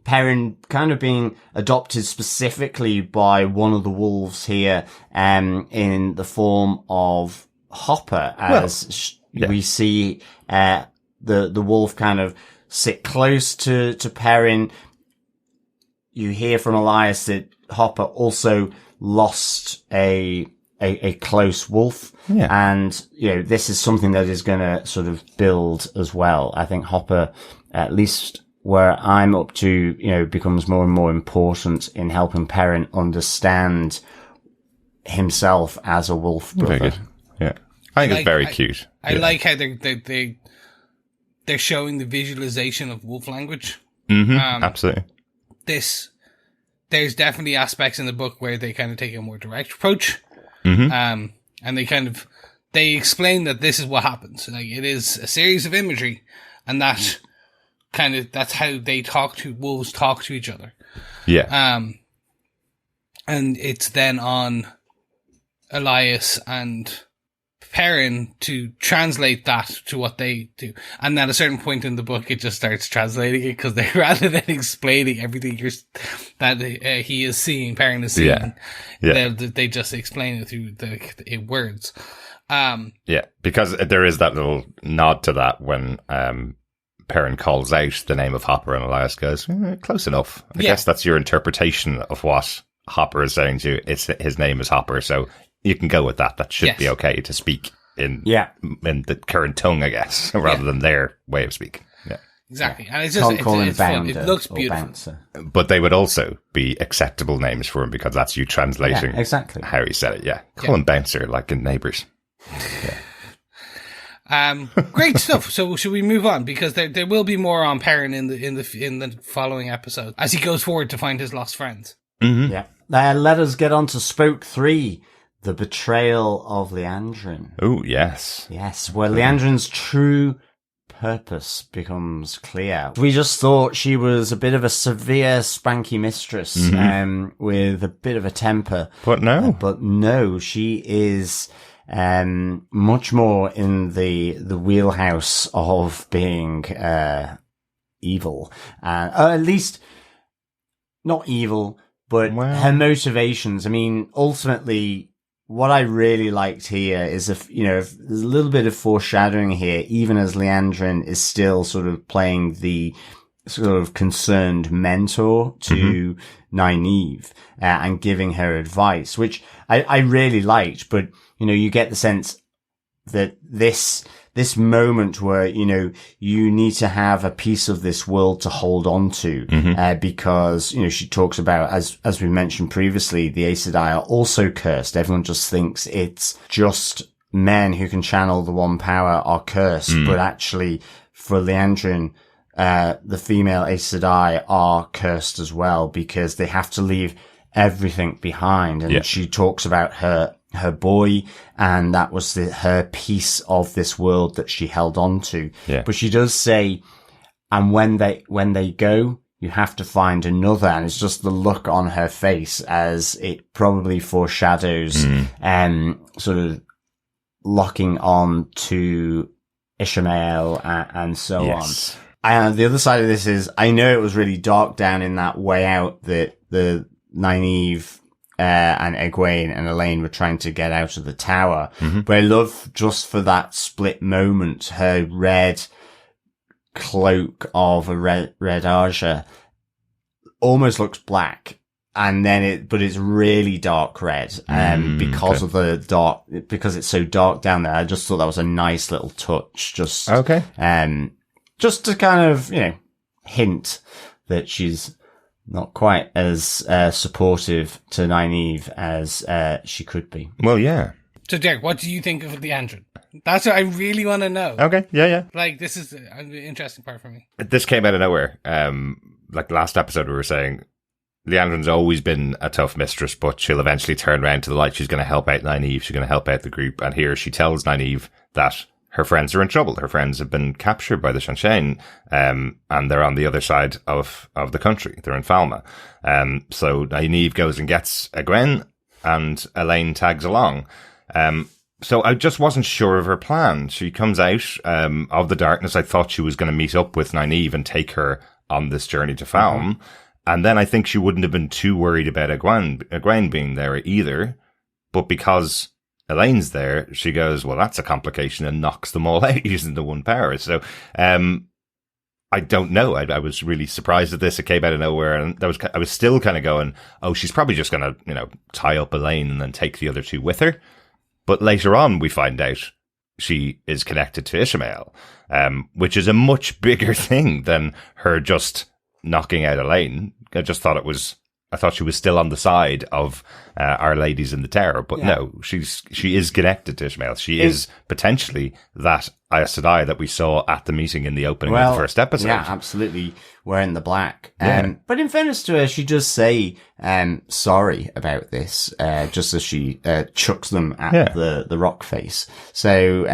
Perrin kind of being adopted specifically by one of the wolves here, in the form of Hopper, as we see, the wolf kind of sit close to Perrin. You hear from Elias that Hopper also lost a close wolf. Yeah. And, this is something that is going to sort of build as well. I think Hopper, at least where I'm up to, becomes more and more important in helping Perrin understand himself as a wolf brother. Very good. Yeah. I think it's very cute. I like how they're showing the visualization of wolf language. Mm-hmm, absolutely. There's definitely aspects in the book where they kind of take a more direct approach. Mm-hmm. And they explain that this is what happens. Like, it is a series of imagery, and that's how wolves talk to each other. Yeah. And it's then on Elias and Perrin to translate that to what they do. And at a certain point in the book, it just starts translating it, because rather than explaining everything that he is seeing, Perrin is seeing, they just explain it through the words. Because there is that little nod to that when Perrin calls out the name of Hopper, and Elias goes, close enough. I guess that's your interpretation of what Hopper is saying to you. His name is Hopper, so you can go with that. That should be okay to speak in the current tongue, I guess, rather than their way of speaking. Yeah, exactly. And it's just it's fun. It looks beautiful. Bouncer. But they would also be acceptable names for him, because that's you translating how he said it. Yeah, call him Bouncer, like in Neighbours. Great stuff. So should we move on, because there will be more on Perrin in the following episode as he goes forward to find his lost friends. Mm-hmm. Yeah. Let us get on to Spoke 3. The betrayal of Liandrin. Oh, yes. Yes, where Liandrin's true purpose becomes clear. We just thought she was a bit of a severe spanky mistress, with a bit of a temper. But no, she is much more in the wheelhouse of being evil. At least not evil, but her motivations. I mean, ultimately, what I really liked here is there's a little bit of foreshadowing here, even as Liandrin is still sort of playing the sort of concerned mentor to Nynaeve, and giving her advice, which I really liked. But, you get the sense that this moment where, you need to have a piece of this world to hold on to, because, she talks about, as we mentioned previously, the Aes Sedai are also cursed. Everyone just thinks it's just men who can channel the one power are cursed, but actually for Liandrin, the female Aes Sedai are cursed as well, because they have to leave everything behind. And she talks about her boy, and that was her piece of this world that she held on to. Yeah. But she does say, and when they go, you have to find another. And it's just the look on her face as it probably foreshadows, sort of locking on to Ishamael and so on. And the other side of this is, I know it was really dark down in that way out that the Nynaeve, and Egwene and Elayne were trying to get out of the tower. But I love, just for that split moment, her red cloak of a red Aja almost looks black. And then but it's really dark red, because of because it's so dark down there. I just thought that was a nice little touch, just to kind of, hint that she's not quite as supportive to Nynaeve as she could be. Well, yeah. So, Derek, what do you think of Liandrin? That's what I really want to know. Okay, yeah. Like, this is an interesting part for me. This came out of nowhere. Like last episode, we were saying Liandrin's always been a tough mistress, but she'll eventually turn around to the light. She's going to help out Nynaeve. She's going to help out the group. And here she tells Nynaeve that her friends are in trouble. Her friends have been captured by the Seanchan, and they're on the other side of the country. They're in Falme. So Nynaeve goes and gets Egwene, and Elayne tags along. So I just wasn't sure of her plan. She comes out of the darkness. I thought she was going to meet up with Nynaeve and take her on this journey to Falme. And then I think she wouldn't have been too worried about Egwene being there either. But because Elayne's there, she goes, well, that's a complication, and knocks them all out using the one power. So I don't know. I was really surprised at this. It came out of nowhere, and I was still kind of going, oh, she's probably just going to, tie up Elayne and then take the other two with her. But later on, we find out she is connected to Ishamael, which is a much bigger thing than her just knocking out Elayne. I thought she was still on the side of Our Ladies in the Tower, but no, she is connected to Ishamael. She is potentially that Aes Sedai that we saw at the meeting in the opening of the first episode. Yeah, absolutely. Wearing the black. But in fairness to her, she does say sorry about this, just as she chucks them at the rock face. So,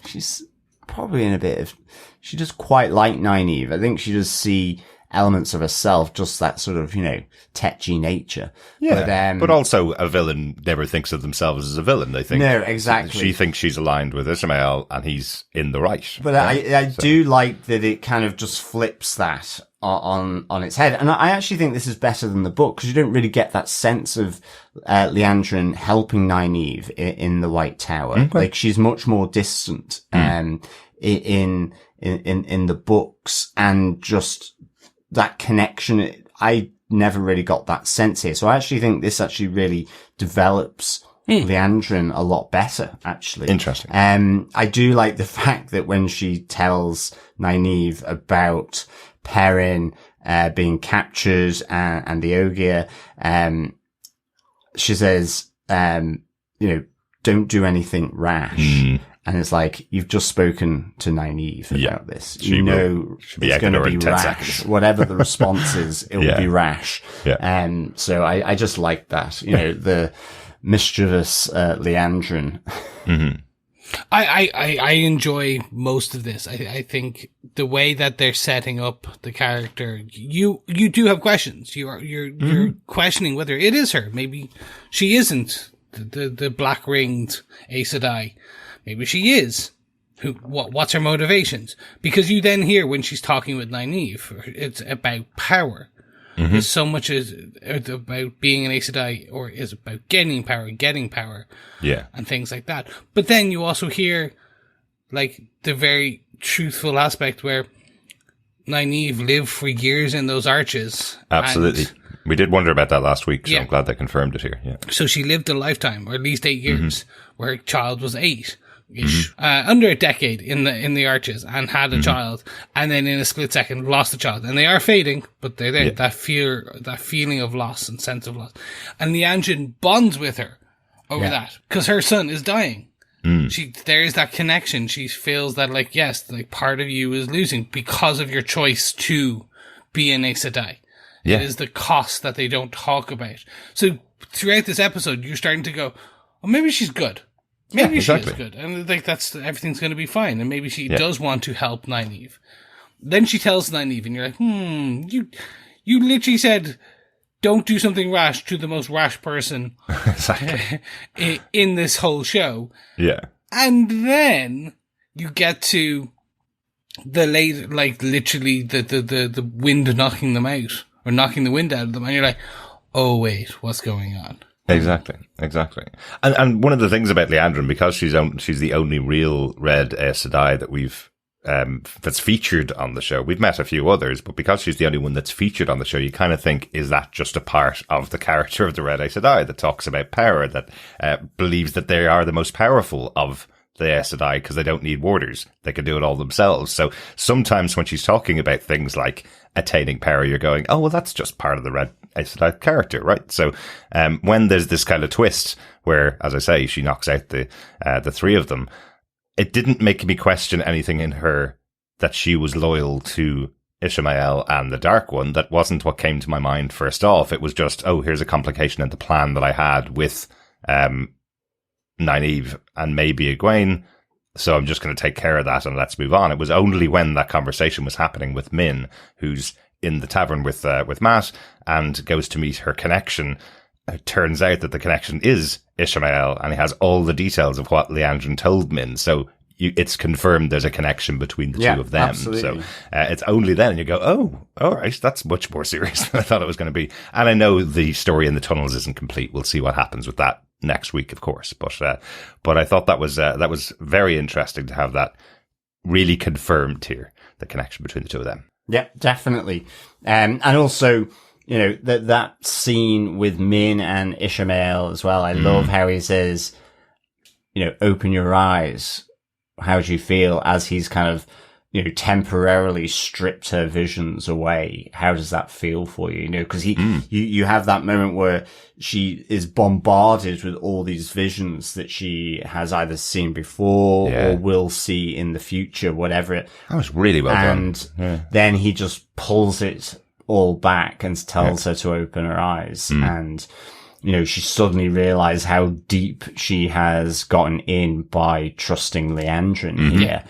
she's probably in a bit of... She does quite like Nynaeve. I think she does see elements of herself, just that sort of, tetchy nature. Yeah, but also a villain never thinks of themselves as a villain. They think... No, exactly. She thinks she's aligned with Ishamael, and he's in the right. But I do like that it kind of just flips that on its head. And I actually think this is better than the book, because you don't really get that sense of Liandrin helping Nynaeve in the White Tower. Okay. Like, she's much more distant in the books, and just that connection, I never really got that sense here. So I actually think this actually really develops Liandrin a lot better, actually. Interesting. I do like the fact that when she tells Nynaeve about Perrin being captured and the Ogier, she says, don't do anything rash. And it's like, you've just spoken to Nynaeve about this. She'll be it's going to be rash. Seconds. Whatever the response is, it will be rash. Yeah. So I just like that, the mischievous Liandrin. I enjoy most of this. I think the way that they're setting up the character, you do have questions. You're questioning whether it is her. Maybe she isn't the black ringed Aes Sedai. Maybe she is. What's her motivations? Because you then hear when she's talking with Nynaeve, it's about power. It's so much as about being an Aes Sedai, or is about getting power, and things like that. But then you also hear, like, the very truthful aspect where Nynaeve lived for years in those arches. Absolutely. We did wonder about that last week, so I'm glad they confirmed it here. Yeah. So she lived a lifetime, or at least 8 years, where her child was 8. Under a decade in the arches, and had a child, and then in a split second lost the child, and they are fading, but they're there. That feeling of loss and sense of loss, and Liandrin bonds with her over that, because her son is dying. There is that connection. She feels that, like, yes, like, part of you is losing because of your choice to be an Aes Sedai. It is the cost that they don't talk about. So throughout this episode, you're starting to go, oh, maybe she's good. Maybe she is good, and like everything's going to be fine, and maybe she does want to help Nynaeve. Then she tells Nynaeve, and you're like, you literally said, don't do something rash to the most rash person in this whole show. Yeah, and then you get to the literally the wind knocking them out, or knocking the wind out of them, and you're like, oh wait, what's going on? Exactly. And one of the things about Liandrin, because she's the only real red Aes Sedai that we've that's featured on the show. We've met a few others, but because she's the only one that's featured on the show, you kind of think, is that just a part of the character of the red Aes Sedai that talks about power, that believes that they are the most powerful of the Aes Sedai because they don't need warders. They can do it all themselves. So sometimes when she's talking about things like attaining power, you're going, oh, well, that's just part of the red Aes Sedai character, right? So when there's this kind of twist where, as I say, she knocks out the three of them, it didn't make me question anything in her that she was loyal to Ishamael and the Dark One. That wasn't what came to my mind first off. It was just, oh, here's a complication in the plan that I had with Nynaeve and maybe Egwene. So I'm just going to take care of that and let's move on. It was only when that conversation was happening with Min, who's in the tavern with Matt and goes to meet her connection. It turns out that the connection is Ishamael, and he has all the details of what Liandrin told Min. So it's confirmed there's a connection between the two of them. Absolutely. So it's only then you go, oh, all right, that's much more serious than I thought it was going to be. And I know the story in the tunnels isn't complete. We'll see what happens with that next week, of course. But I thought that was very interesting to have that really confirmed here, the connection between the two of them. Yeah, definitely. And also, you know, that scene with Min and Ishamael as well. I love how he says, you know, open your eyes. How do you feel, as he's kind of, you know, temporarily stripped her visions away? How does that feel for you? You know, because you have that moment where she is bombarded with all these visions that she has either seen before or will see in the future, whatever. That was really well done. And then he just pulls it all back and tells her to open her eyes. And, you know, she suddenly realized how deep she has gotten in by trusting Liandrin here,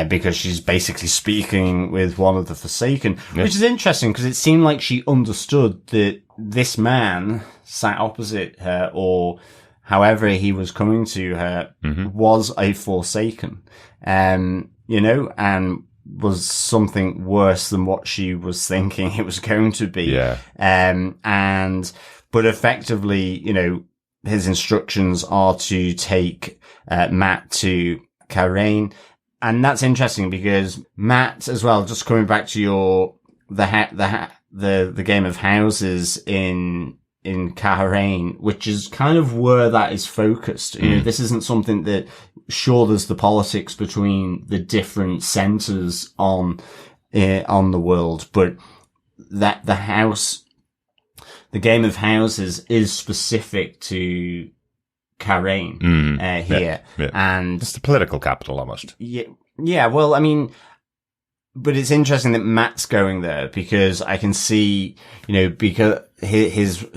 because she's basically speaking with one of the Forsaken, which is interesting because it seemed like she understood that this man sat opposite her, or however he was coming to her, was a Forsaken, you know, and was something worse than what she was thinking it was going to be. But effectively, you know, his instructions are to take Matt to Karain. And that's interesting because Matt as well, just coming back to the game of houses in Karain, which is kind of where that is focused. You know, this isn't something that, sure, there's the politics between the different centers on the world, but that the game of houses is specific to Karain here. And it's the political capital almost. Yeah. Well, I mean, but it's interesting that Matt's going there because I can see, you know, because his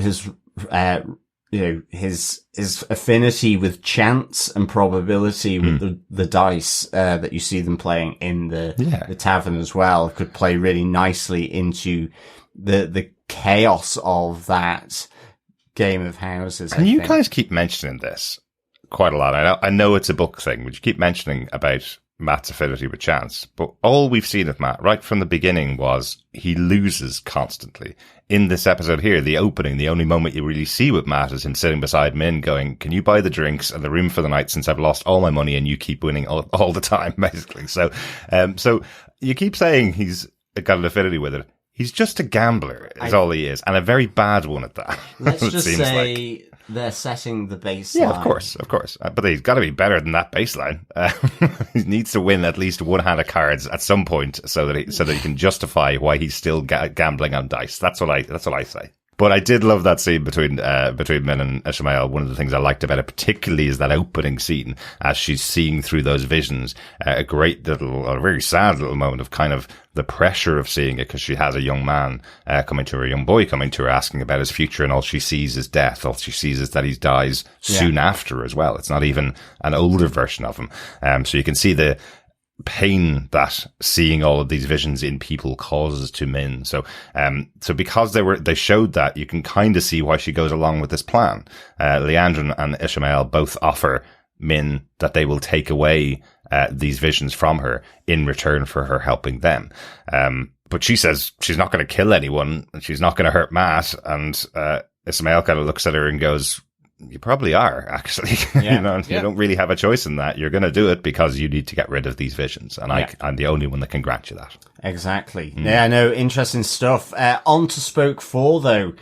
affinity with chance and probability with the dice that you see them playing in the tavern as well could play really nicely into the chaos of that game of houses. And you guys keep mentioning this quite a lot. I know it's a book thing, but you keep mentioning about Matt's affinity with chance. But all we've seen of Matt right from the beginning was he loses constantly. In this episode here, the opening, the only moment you really see with Matt is him sitting beside Min going, can you buy the drinks and the room for the night since I've lost all my money and you keep winning all the time, basically. So you keep saying he's got an affinity with it. He's just a gambler, is all he is, and a very bad one at that. Let's just say they're setting the baseline. Yeah, of course. But he's got to be better than that baseline. He needs to win at least one hand of cards at some point so that he can justify why he's still gambling on dice. That's what I say. But I did love that scene between Min and Ishamael. One of the things I liked about it particularly is that opening scene as she's seeing through those visions. A very sad little moment of kind of the pressure of seeing it because she has a young man coming to her, a young boy coming to her asking about his future, and all she sees is death. All she sees is that he dies soon after as well. It's not even an older version of him. So you can see the pain that seeing all of these visions in people causes to Min. So because they showed that, you can kind of see why she goes along with this plan. Liandrin and Ishamael both offer Min that they will take away these visions from her in return for her helping them. But she says she's not going to kill anyone and she's not going to hurt Matt. And Ishamael kind of looks at her and goes, you probably are, actually. You don't really have a choice in that. You're going to do it because you need to get rid of these visions. And I'm the only one that can grant you that. Exactly. Yeah, no, interesting stuff. On to spoke 4, though.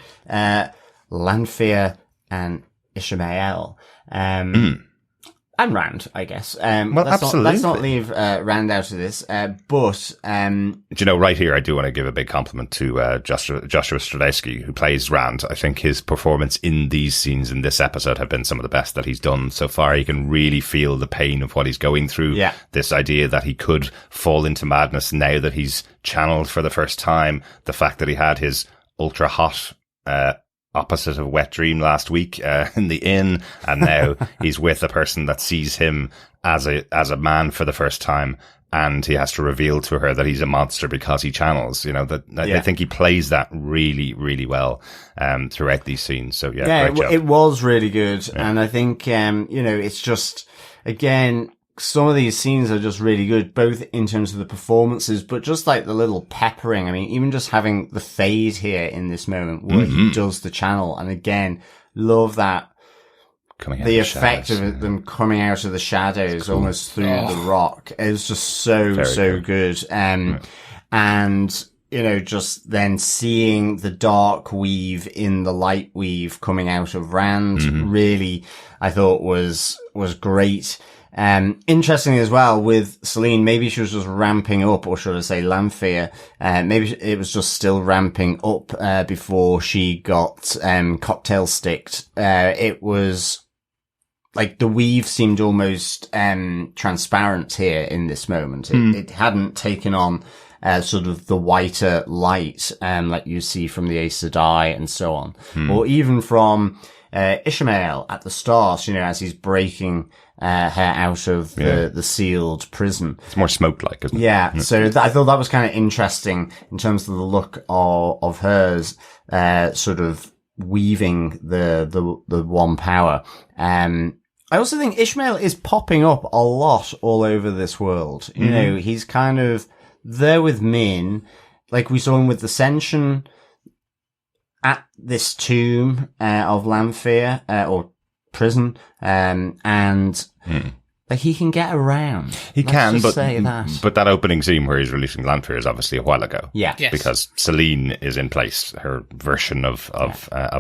Lanfear and Ishamael. And Rand, I guess. Absolutely. Let's not leave Rand out of this. But do you know, right here, I do want to give a big compliment to Joshua Stradesky, who plays Rand. I think his performance in these scenes in this episode have been some of the best that he's done so far. You can really feel the pain of what he's going through. Yeah. This idea that he could fall into madness now that he's channeled for the first time. The fact that he had his ultra hot opposite of wet dream last week in the inn, and now he's with a person that sees him as a man for the first time, and he has to reveal to her that he's a monster because he channels. I think he plays that really, really well throughout these scenes. So great job. It was really good, and I think it's just, again, some of these scenes are just really good, both in terms of the performances, but just like the little peppering. I mean, even just having the fade here in this moment where he does the channel, and again, love that. The effect of them coming out of the shadows almost through the rock. It was just so good. And, just then seeing the dark weave in the light weave coming out of Rand really, I thought was great. Interestingly as well with Selene, maybe she was just ramping up, or should I say Lanfear, maybe it was just still ramping up, before she got, cocktail sticked. It was, like, the weave seemed almost transparent here in this moment. It hadn't taken on sort of the whiter light like you see from the Aes Sedai and so on. Or even from Ishamael at the start, as he's breaking her out of the sealed prison. It's more smoke-like, isn't it? Yeah, so I thought that was kind of interesting in terms of the look of hers, sort of weaving the one power. I also think Ishamael is popping up a lot all over this world. He's kind of there with Min, like we saw him with the Seanchan at this tomb of Lanfear, or prison, and like he can get around. He can, but say that. But that opening scene where he's releasing Lanfear is obviously a while ago. Yeah, yes. Because Selene is in place. Her version of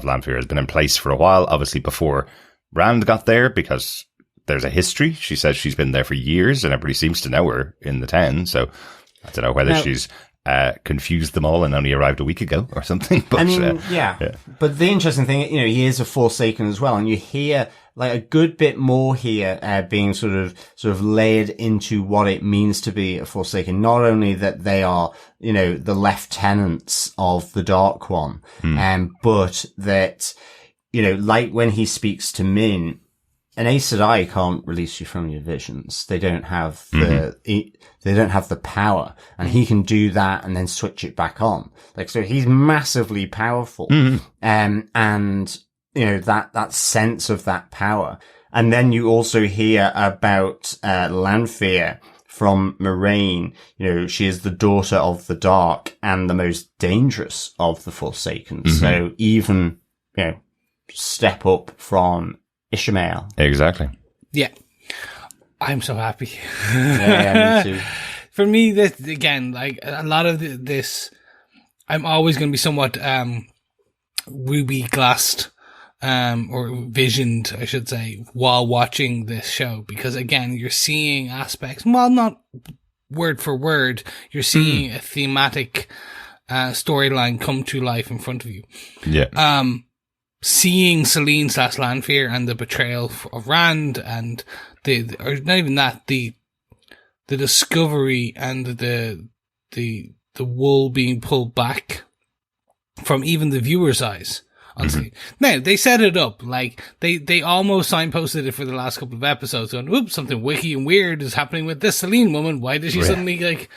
Lanfear has been in place for a while, obviously before Rand got there, because there's a history. She says she's been there for years, and everybody seems to know her in the town. So I don't know whether she's confused them all and only arrived a week ago or something. But, I mean, But the interesting thing, he is a Forsaken as well, and you hear like a good bit more here being sort of layered into what it means to be a Forsaken. Not only that they are, the lieutenants of the Dark One, but that, like when he speaks to Min, an Aes Sedai can't release you from your visions. They don't have the power, and he can do that and then switch it back on. Like, so he's massively powerful. And, that sense of that power. And then you also hear about, Lanfear from Moraine. She is the daughter of the Dark and the most dangerous of the Forsaken. So even, step up from Ishamael. Exactly. Yeah. I'm so happy. Yeah, me too. For me, this, again, like a lot of this, I'm always going to be somewhat ruby glassed, or visioned, I should say, while watching this show. Because again, you're seeing aspects, well, not word for word, you're seeing a thematic storyline come to life in front of you. Yeah. Seeing Selene / Lanfear and the betrayal of Rand, and or not even that, the discovery and the wool being pulled back from even the viewer's eyes. Honestly, now they set it up like they almost signposted it for the last couple of episodes, going, "Oops, something wicky and weird is happening with this Selene woman. Why did she suddenly like,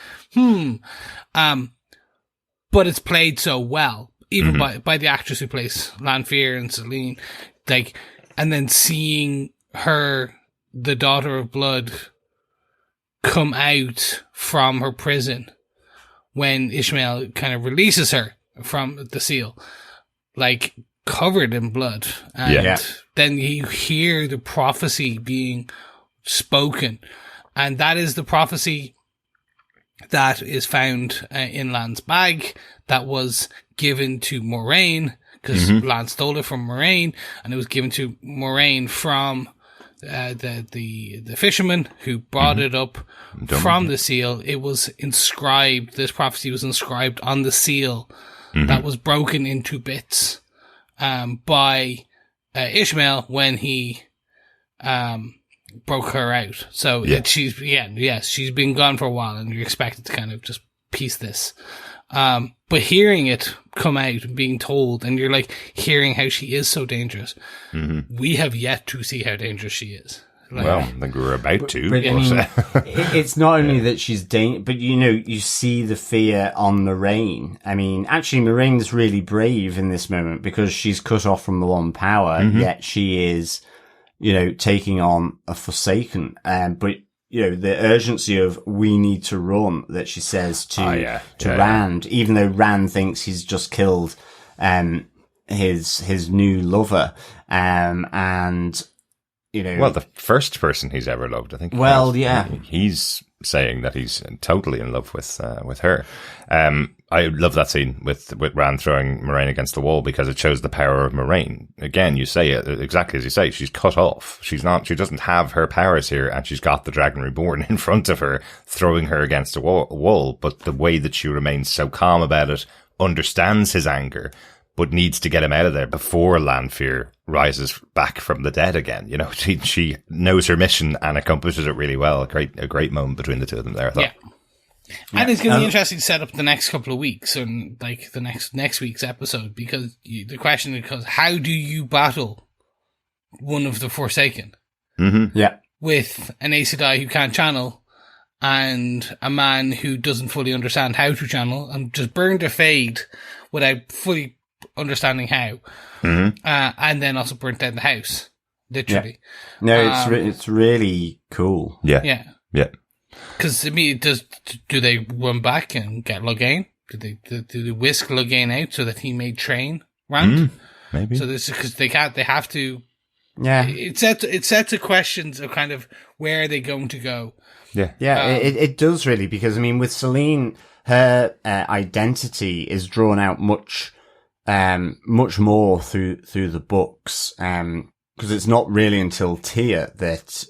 But it's played so well. Even by the actress who plays Lanfear and Selene, like, and then seeing her, the Daughter of Blood, come out from her prison when Ishamael kind of releases her from the seal, like covered in blood, and then you hear the prophecy being spoken, and that is the prophecy that is found in Lan's bag that was given to Moraine, because Lan stole it from Moraine, and it was given to Moraine from the fisherman who brought it up from the seal. It was inscribed, this prophecy was inscribed on the seal that was broken into bits by Ishamael when he broke her out. So she's been gone for a while, and you're expected to kind of just piece this But hearing it come out and being told, and you're like hearing how she is so dangerous. Mm-hmm. We have yet to see how dangerous she is. Like, well, I think we were about to. But, I mean, it's not only that she's but you see the fear on Moraine. I mean, actually, Moraine's really brave in this moment because she's cut off from the One Power, yet she is, taking on a Forsaken. But the urgency of we need to run that she says to Rand, even though Rand thinks he's just killed his new lover, and. Well, the first person he's ever loved, I think. Well, yeah. He's saying that he's totally in love with her. I love that scene with Rand throwing Moraine against the wall because it shows the power of Moraine. Again, you say it exactly as you say. She's cut off. She doesn't have her powers here, and she's got the Dragon Reborn in front of her, throwing her against a wall. But the way that she remains so calm about it, understands his anger, but needs to get him out of there before Lanfear rises back from the dead again. She knows her mission and accomplishes it really well. A great moment between the two of them there, I thought. Yeah. And it's going to be interesting to set up the next couple of weeks and like the next week's episode, because the question is, how do you battle one of the Forsaken? Mm-hmm. Yeah. With an Aes Sedai who can't channel and a man who doesn't fully understand how to channel and just burned a fade without fully understanding how, and then also burnt down the house, literally. Yeah. No, it's really cool. Yeah. Because Yeah. to me, do they run back and get Logain? Do they whisk Logain out so that he may train Rand? Maybe. So this is because they can't. They have to. Yeah. It sets of questions of kind of where are they going to go. Yeah. Yeah. It does really, because I mean, with Selene, her identity is drawn out much more through the books, because it's not really until Tyr that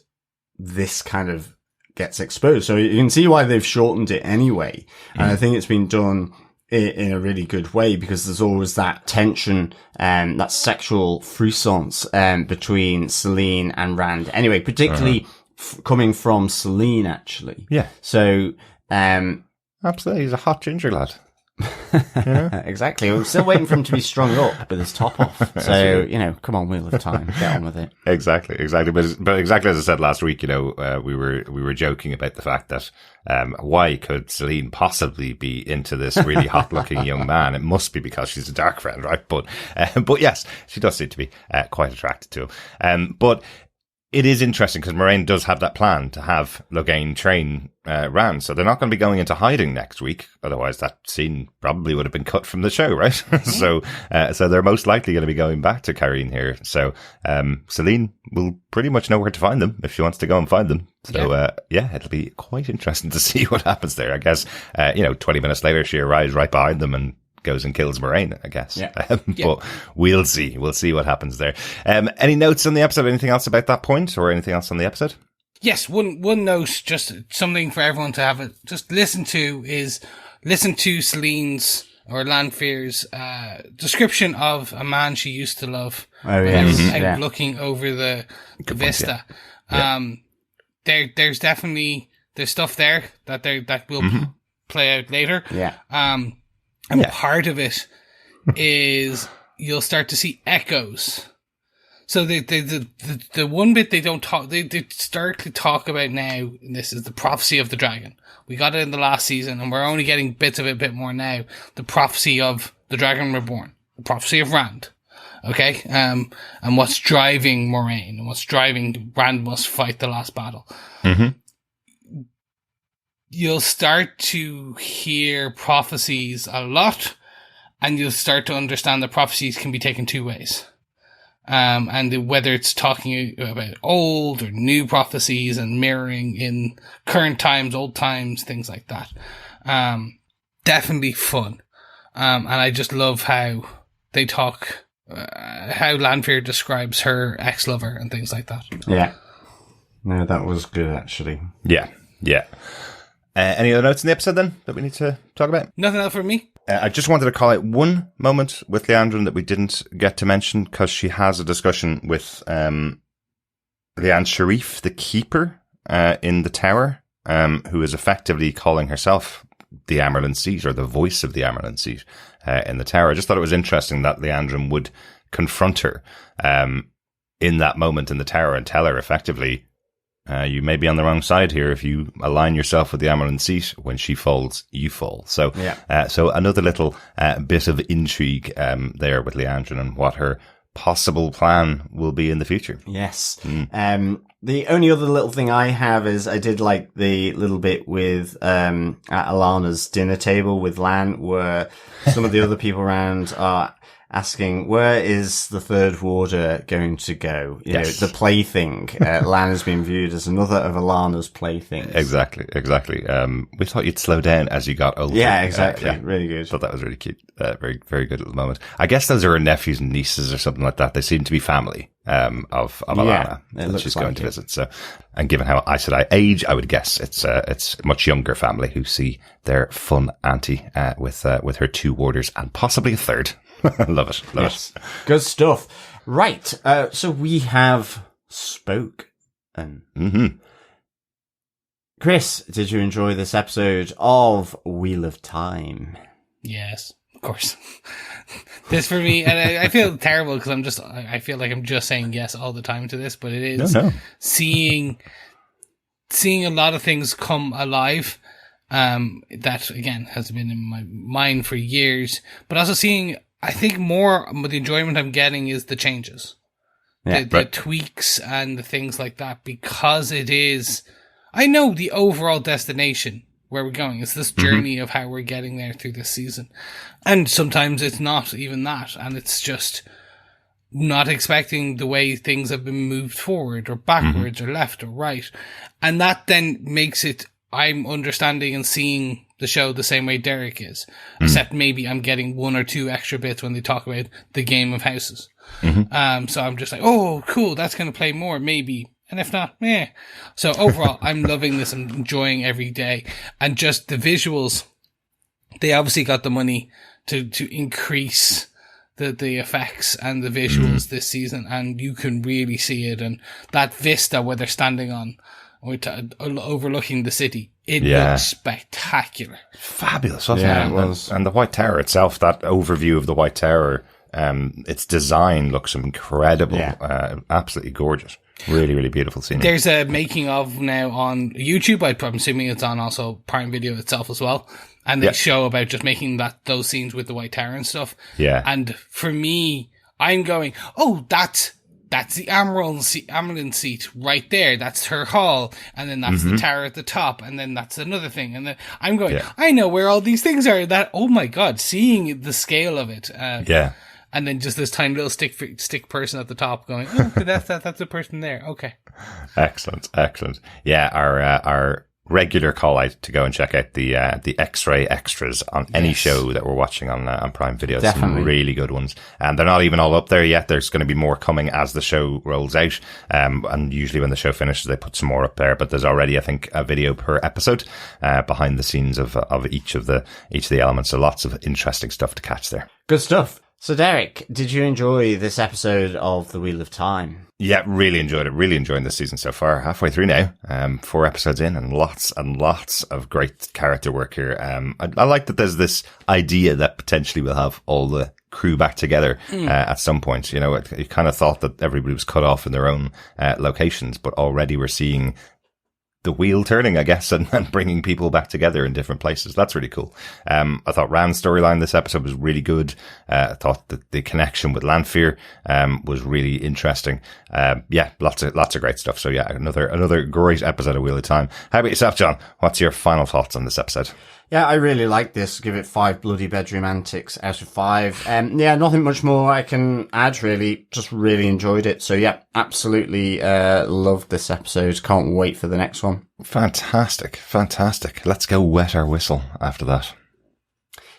this kind of gets exposed. So you can see why they've shortened it anyway. And I think it's been done in a really good way, because there's always that tension, that sexual frissons, between Selene and Rand. Anyway, particularly coming from Selene, actually. Yeah. So, absolutely. He's a hot ginger lad. Exactly. I'm still waiting for him to be strung up with his top off. So, come on, Wheel of Time, get on with it. Exactly. But exactly as I said last week, we were joking about the fact that, why could Selene possibly be into this really hot looking young man? It must be because she's a dark friend, right? But yes, she does seem to be, quite attracted to him. But it is interesting because Moraine does have that plan to have Logain train Rand, so they're not going to be going into hiding next week. Otherwise, that scene probably would have been cut from the show, right? So they're most likely going to be going back to Cairhien here. So Selene will pretty much know where to find them if she wants to go and find them. So it'll be quite interesting to see what happens there. I guess 20 minutes later she arrives right behind them and goes and kills Moraine, I guess. Yeah. But we'll see. We'll see what happens there. Any notes on the episode? Anything else about that point or anything else on the episode? Yes, one note, just something for everyone to have just listen to Selene's or Lanfear's description of a man she used to love. Oh, yeah. Looking over the vista. Yeah. There's definitely stuff there that will play out later. Yeah. And part of it is you'll start to see echoes. So the one bit they don't talk, they start to talk about now, and this is the prophecy of the dragon. We got it in the last season, and we're only getting bits of it a bit more now. The prophecy of the Dragon Reborn, the prophecy of Rand. Okay, and what's driving Moraine, and what's driving Rand must fight the last battle. Mm-hmm. You'll start to hear prophecies a lot, and you'll start to understand that prophecies can be taken two ways. And whether it's talking about old or new prophecies and mirroring in current times, old times, things like that. Definitely fun. And I just love how they talk, how Lanfear describes her ex-lover and things like that. Yeah. No, that was good, actually. Yeah. Any other notes in the episode then that we need to talk about? Nothing else from me. I just wanted to call out one moment with Liandrin that we didn't get to mention, because she has a discussion with Lian Sharif, the keeper, in the tower, who is effectively calling herself the Amerlin seat, or the voice of the Amerlin seat in the tower. I just thought it was interesting that Liandrin would confront her in that moment in the tower and tell her effectively, you may be on the wrong side here. If you align yourself with the Amerlin seat, when she falls, you fall. So, so another little bit of intrigue there with Liandrin and what her possible plan will be in the future. Yes. The only other little thing I have is I did like the little bit with at Alana's dinner table with Lan, where some of the other people around are asking, where is the third warder going to go? You know, the plaything. Lan has been viewed as another of Alana's playthings. Exactly. We thought you'd slow down as you got older. Yeah, exactly. Really good. Thought that was really cute. Very, very good at the moment. I guess those are her nephews and nieces or something like that. They seem to be family, of Alana that she's going to visit. So, and given how I said I age, I would guess it's a much younger family who see their fun auntie, with her 2 warders and possibly a third. Love it. Good stuff. Right. So we have spoken. Mm-hmm. Chris, did you enjoy this episode of Wheel of Time? Yes, of course. This for me, and I feel terrible because I feel like I'm just saying yes all the time to this, but it is seeing a lot of things come alive. That again has been in my mind for years, but also seeing, I think more the enjoyment I'm getting is the changes, the tweaks and the things like that, because it is, I know the overall destination where we're going. It's this journey of how we're getting there through this season. And sometimes it's not even that, and it's just not expecting the way things have been moved forward or backwards or left or right. And that then makes it, I'm understanding and seeing the show the same way Derek is, except maybe I'm getting 1 or 2 extra bits when they talk about the game of houses. So I'm just like, oh, cool, that's going to play more, maybe. And if not, So overall, I'm loving this. I'm enjoying every day. And just the visuals, they obviously got the money to increase the effects and the visuals this season. And you can really see it. And that vista where they're standing on, overlooking the city, it looks spectacular. Fabulous, wasn't it? It was. And the White Tower itself, that overview of the White Tower, its design looks incredible. Absolutely gorgeous. Really, really beautiful scene. There's a making of now on YouTube. I'm assuming it's on also Prime Video itself as well. And they show about just making those scenes with the White Tower and stuff. Yeah. And for me, I'm going, oh, that's the Amerlin seat right there. That's her hall. And then that's the tower at the top. And then that's another thing. And then I'm going, I know where all these things are. That, oh my God, seeing the scale of it. And then just this tiny little stick person at the top going, oh, that's the person there. Okay. Excellent. Yeah. Our regular call out to go and check out the X-ray extras on any show that we're watching on Prime Video. Definitely. Some really good ones. And they're not even all up there yet. There's going to be more coming as the show rolls out. And usually when the show finishes, they put some more up there, but there's already, I think, a video per episode, behind the scenes of each of the elements. So lots of interesting stuff to catch there. Good stuff. So, Derek, did you enjoy this episode of The Wheel of Time? Yeah, really enjoyed it. Really enjoying this season so far. Halfway through now. 4 episodes in and lots of great character work here. I like that there's this idea that potentially we'll have all the crew back together at some point. You know, you kind of thought that everybody was cut off in their own locations, but already we're seeing the wheel turning, I guess, and bringing people back together in different places. That's really cool. I thought Rand's storyline this episode was really good. I thought that the connection with Lanfear was really interesting. Lots of great stuff. So yeah, another great episode of Wheel of Time. How about yourself, John? What's your final thoughts on this episode? Yeah, I really like this. Give it 5 bloody bedroom antics out of 5. Nothing much more I can add, really. Just really enjoyed it. So yeah, absolutely loved this episode. Can't wait for the next one. Fantastic. Let's go wet our whistle after that.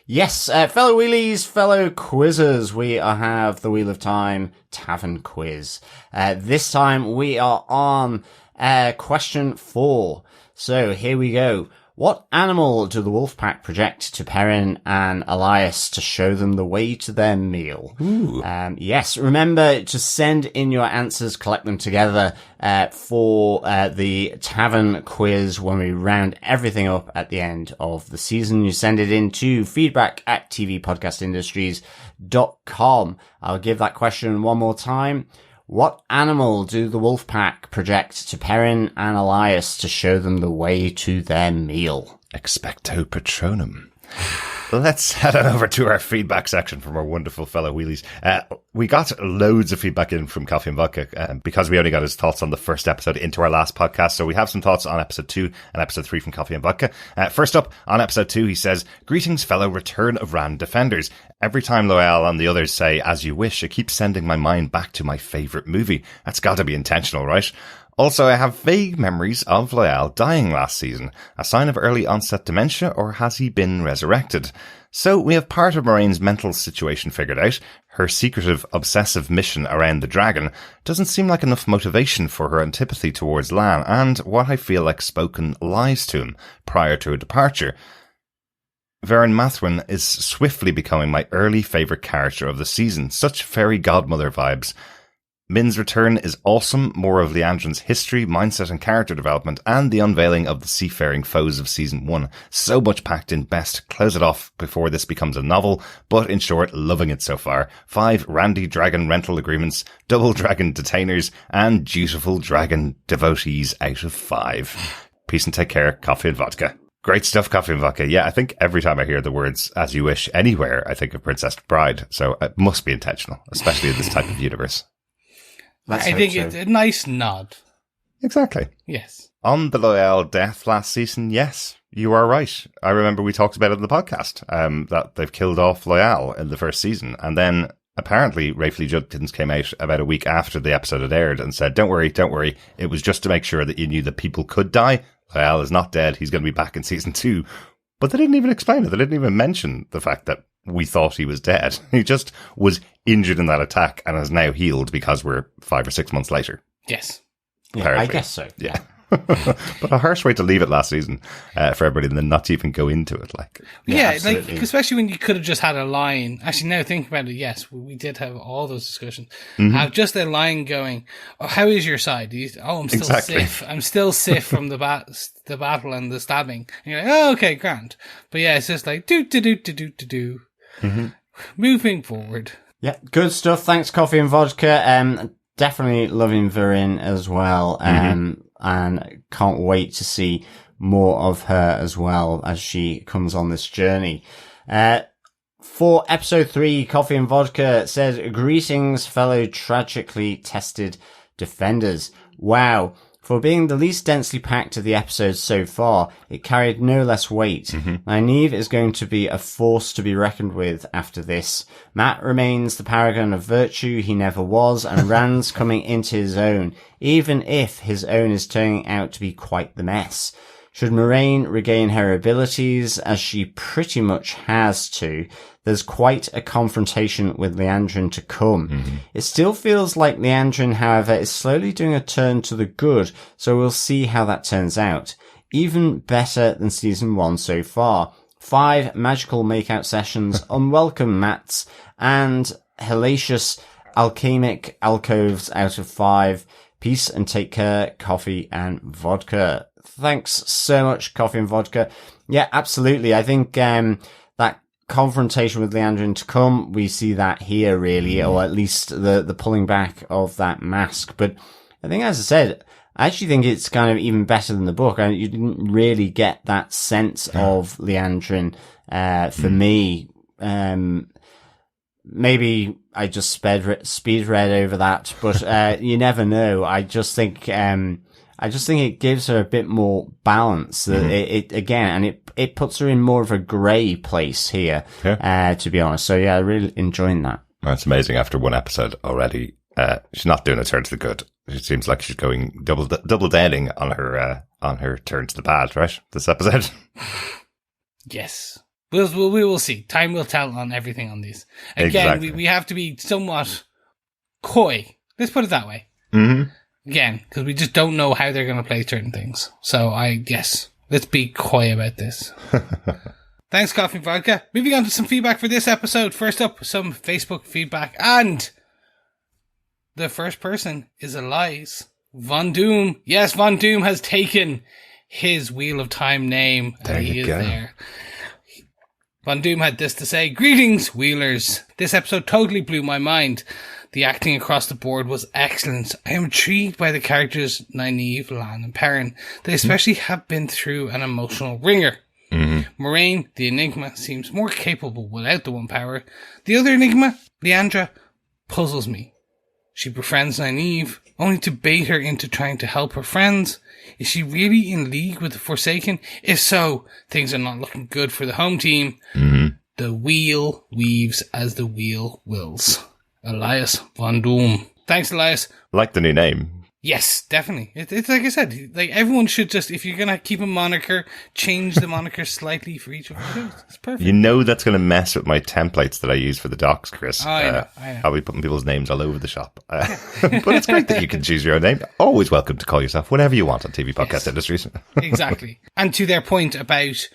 Yes, fellow wheelies, fellow quizzers, we have the Wheel of Time Tavern Quiz. This time we are on question 4. So here we go. What animal do the wolf pack project to Perrin and Elias to show them the way to their meal? Yes, remember to send in your answers, collect them together for the tavern quiz when we round everything up at the end of the season. You send it in to feedback@tvpodcastindustries.com. I'll give that question one more time. What animal do the wolf pack project to Perrin and Elias to show them the way to their meal? Expecto Patronum. Let's head on over to our feedback section from our wonderful fellow wheelies. We got loads of feedback in from Coffee and Vodka because we only got his thoughts on the first episode into our last podcast. So we have some thoughts on episode 2 and episode 3 from Coffee and Vodka. First up, on episode 2, he says, "Greetings, fellow Return of Rand defenders. Every time Loial and the others say, 'as you wish,' it keeps sending my mind back to my favourite movie. That's got to be intentional, right? Also, I have vague memories of Loial dying last season. A sign of early onset dementia, or has he been resurrected? So we have part of Moraine's mental situation figured out. Her secretive, obsessive mission around the dragon doesn't seem like enough motivation for her antipathy towards Lan, and what I feel like spoken lies to him prior to a departure. Varen Mathwin is swiftly becoming my early favourite character of the season. Such fairy godmother vibes. Min's return is awesome, more of Liandrin's history, mindset and character development, and the unveiling of the seafaring foes of Season 1. So much packed in. Best close it off before this becomes a novel, but in short, loving it so far. 5 Randy Dragon rental agreements, double dragon detainers, and dutiful dragon devotees out of 5. Peace and take care, Coffee and Vodka." Great stuff, Coffee and Vodka. Yeah, I think every time I hear the words "as you wish" anywhere, I think of Princess Bride, so it must be intentional, especially in this type of universe. I think it's a nice nod. Exactly. Yes. On the Loial death last season, yes, you are right. I remember we talked about it in the podcast, that they've killed off Loial in the first season. And then apparently Rafe Judkins came out about a week after the episode had aired and said, don't worry. It was just to make sure that you knew that people could die. Loial is not dead. He's going to be back in season 2. But they didn't even explain it. They didn't even mention the fact that we thought he was dead. He just was injured in that attack and is now healed because we're 5 or 6 months later. Yes. Yeah, I guess so. Yeah. But a harsh way to leave it last season for everybody and then not even go into it. Yeah, like, especially when you could have just had a line. Actually, now thinking about it, yes, we did have all those discussions. Have just a line going, "Oh, how is your side?" I'm still Sif. I'm still Sif from the battle and the stabbing. And you're like, "Oh, okay, grand." But yeah, it's just like, do. Moving forward. Yeah, good stuff. Thanks, Coffee and Vodka. Definitely loving Virin as well. And can't wait to see more of her as well as she comes on this journey. For episode 3, Coffee and Vodka says, "Greetings, fellow tragically tested defenders." Wow. For being the least densely packed of the episodes so far, it carried no less weight. Nynaeve is going to be a force to be reckoned with after this. Matt remains the paragon of virtue he never was, and Rand's coming into his own, even if his own is turning out to be quite the mess. Should Moraine regain her abilities, as she pretty much has to, there's quite a confrontation with Liandrin to come. It still feels like Liandrin, however, is slowly doing a turn to the good, so we'll see how that turns out. Even better than season 1 so far. 5 magical makeout sessions, unwelcome mats, and hellacious alchemic alcoves out of 5. Peace and take care, Coffee and Vodka. Thanks so much, Coffee and Vodka. Yeah, absolutely. I think that confrontation with Liandrin to come, we see that here really, or at least the pulling back of that mask. But I think, as I said, I actually think it's kind of even better than the book. You didn't really get that sense of Liandrin for me. Maybe I just speed read over that, but you never know. I just think it gives her a bit more balance. It puts her in more of a grey place here, to be honest. So yeah, really enjoying that. That's amazing. After one episode already, she's not doing a turn to the good. It seems like she's going double downing on her turn to the bad, right? This episode. Yes. We will see. Time will tell on everything on these. Again, exactly. we have to be somewhat coy. Let's put it that way. Again, because we just don't know how they're going to play certain things. So Let's be quiet about this. Thanks, Coffee and Vodka. Moving on to some feedback for this episode. First up, some Facebook feedback. And the first person is Elias Von Doom. Yes, Von Doom has taken his Wheel of Time name. There you go. There. Von Doom had this to say: "Greetings, Wheelers. This episode totally blew my mind. The acting across the board was excellent. I am intrigued by the characters Nynaeve, Lan, and Perrin. They especially have been through an emotional ringer. Moraine, the Enigma, seems more capable without the one power. The other Enigma, Liandra, puzzles me. She befriends Nyneave, only to bait her into trying to help her friends. Is she really in league with the Forsaken? If so, things are not looking good for the home team. The wheel weaves as the wheel wills." Elias Von Doom. Thanks, Elias. Like the new name. Yes, definitely. It's like I said, like everyone should just, if you're going to keep a moniker, change the moniker slightly for each of them. It's perfect. You know that's going to mess with my templates that I use for the docs, Chris. Oh, I know. I'll be putting people's names all over the shop. But it's great that you can choose your own name. Always welcome to call yourself whatever you want on TV Podcast Industries. Exactly. And to their point about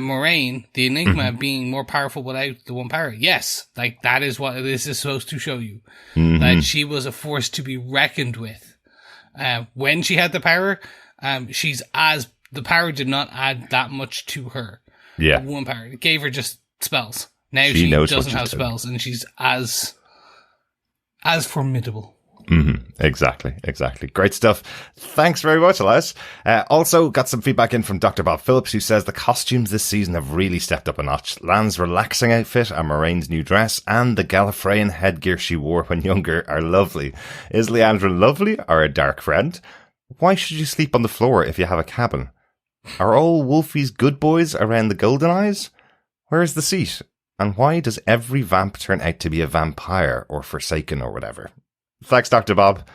Moraine, the Enigma, being more powerful without the one power. Yes, like that is what this is supposed to show you. That she was a force to be reckoned with. When she had the power, the power did not add that much to her. Yeah. One power. It gave her just spells. Now She she knows what doesn't she's have doing. spells, and she's as formidable. Exactly. Great stuff. Thanks very much, Elias. Also got some feedback in from Dr. Bob Phillips, who says the costumes this season have really stepped up a notch. Lan's relaxing outfit and Moraine's new dress and the Gallifreyan headgear she wore when younger are lovely. Is Liandrin lovely or a dark friend? Why should you sleep on the floor if you have a cabin? Are all Wolfie's good boys around the Golden Eyes? Where's the seat? And why does every vamp turn out to be a vampire or Forsaken or whatever? Thanks, Dr. Bob.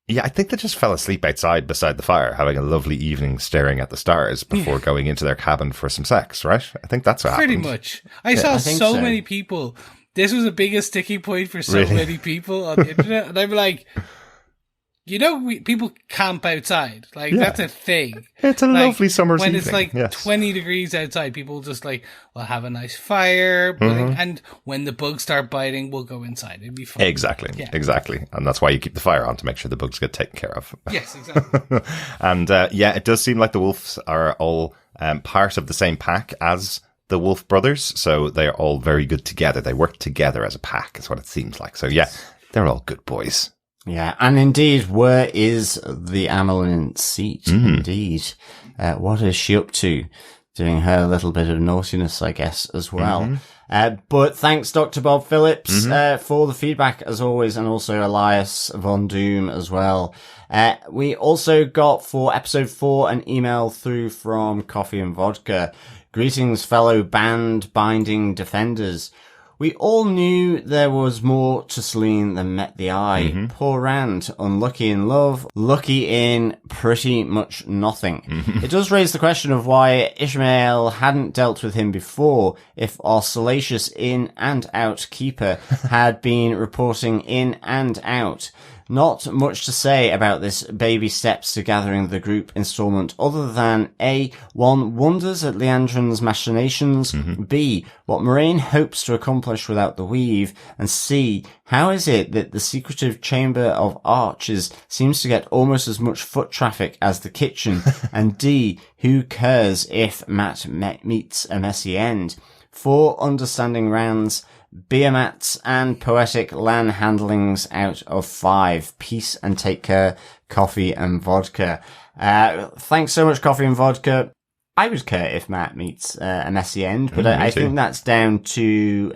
Yeah, I think they just fell asleep outside beside the fire, having a lovely evening staring at the stars before going into their cabin for some sex, right? I think that's what happened. Pretty much. I saw think so so. many people. This was the biggest sticking point for so many people on the internet. And I'm like, people camp outside. Like, that's a thing. It's a lovely summer's when evening. it's like yes. 20 degrees outside, people just like, we'll have a nice fire. And when the bugs start biting, we'll go inside. It'd be fun. Exactly. Yeah. Exactly. And that's why you keep the fire on, to make sure the bugs get taken care of. Yes, exactly. And it does seem like the wolves are all part of the same pack as the Wolf Brothers. So they are all very good together. They work together as a pack, is what it seems like. So yeah, they're all good boys. Yeah, and indeed, where is the Amelin seat? Indeed. What is she up to? Doing her little bit of naughtiness, I guess, as well. But thanks, Dr. Bob Phillips, for the feedback, as always, and also Elias Von Doom as well. We also got, for episode 4, an email through from Coffee and Vodka. Greetings, fellow band-binding defenders. We all knew there was more to Selene than met the eye. Poor Rand, unlucky in love, lucky in pretty much nothing. It does raise the question of why Ishamael hadn't dealt with him before, if our salacious in and out keeper had been reporting in and out. Not much to say about this baby steps to gathering the group installment other than A, one wonders at Liandrin's machinations, B, what Moraine hopes to accomplish without the weave, and C, how is it that the secretive chamber of arches seems to get almost as much foot traffic as the kitchen, and D, who cares if Matt meets a messy end? 4 understanding Rands, Beamats and poetic Lan handlings out of 5. Peace and take care, Coffee and Vodka. Thanks so much, Coffee and Vodka. I would care if Matt meets a messy end, but I think that's down to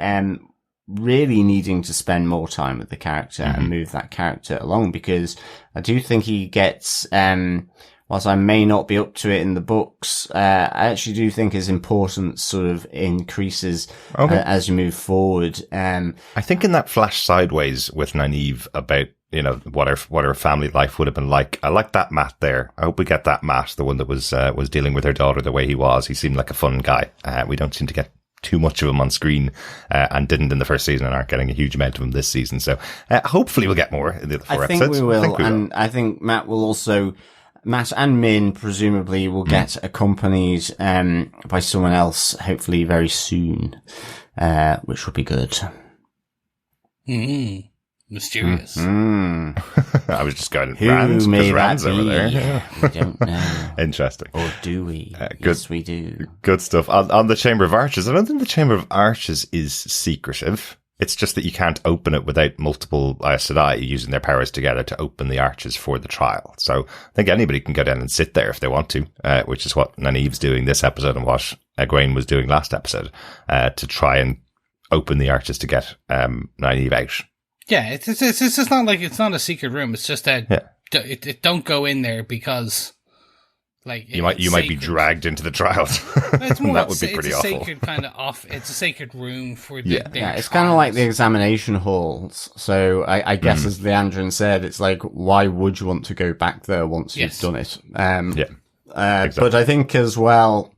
really needing to spend more time with the character and move that character along, because I do think he gets, whilst I may not be up to it in the books, I actually do think his importance sort of increases as you move forward. I think in that flash sideways with Nynaeve about, what her family life would have been like, I like that Matt there. I hope we get that Matt, the one that was dealing with her daughter the way he was. He seemed like a fun guy. We don't seem to get too much of him on screen, and didn't in the first season, and aren't getting a huge amount of him this season. So hopefully we'll get more in the other 4 episodes. I think we will. I think Matt will also Matt and Min presumably will get accompanied by someone else, hopefully very soon, which will be good. Mysterious. I was just going, Who Rand, may because that Rand's over be? there. We don't know. Interesting. Or do we? Good. Yes, we do. Good stuff. On the Chamber of Arches, I don't think the Chamber of Arches is secretive. It's just that you can't open it without multiple Aes Sedai using their powers together to open the arches for the trial. So I think anybody can go down and sit there if they want to, which is what Nynaeve's doing this episode and what Egwene was doing last episode, to try and open the arches to get Nynaeve out. Yeah, it's just not like it's not a secret room. It's just that it don't go in there because like you might be dragged into the trials. It's more, that would be pretty it's a awful. Sacred kind of off. It's a sacred room for the Yeah, it's kind of like the examination halls. So I guess as Liandrin said, it's like, why would you want to go back there once you've done it? Exactly. But I think as well,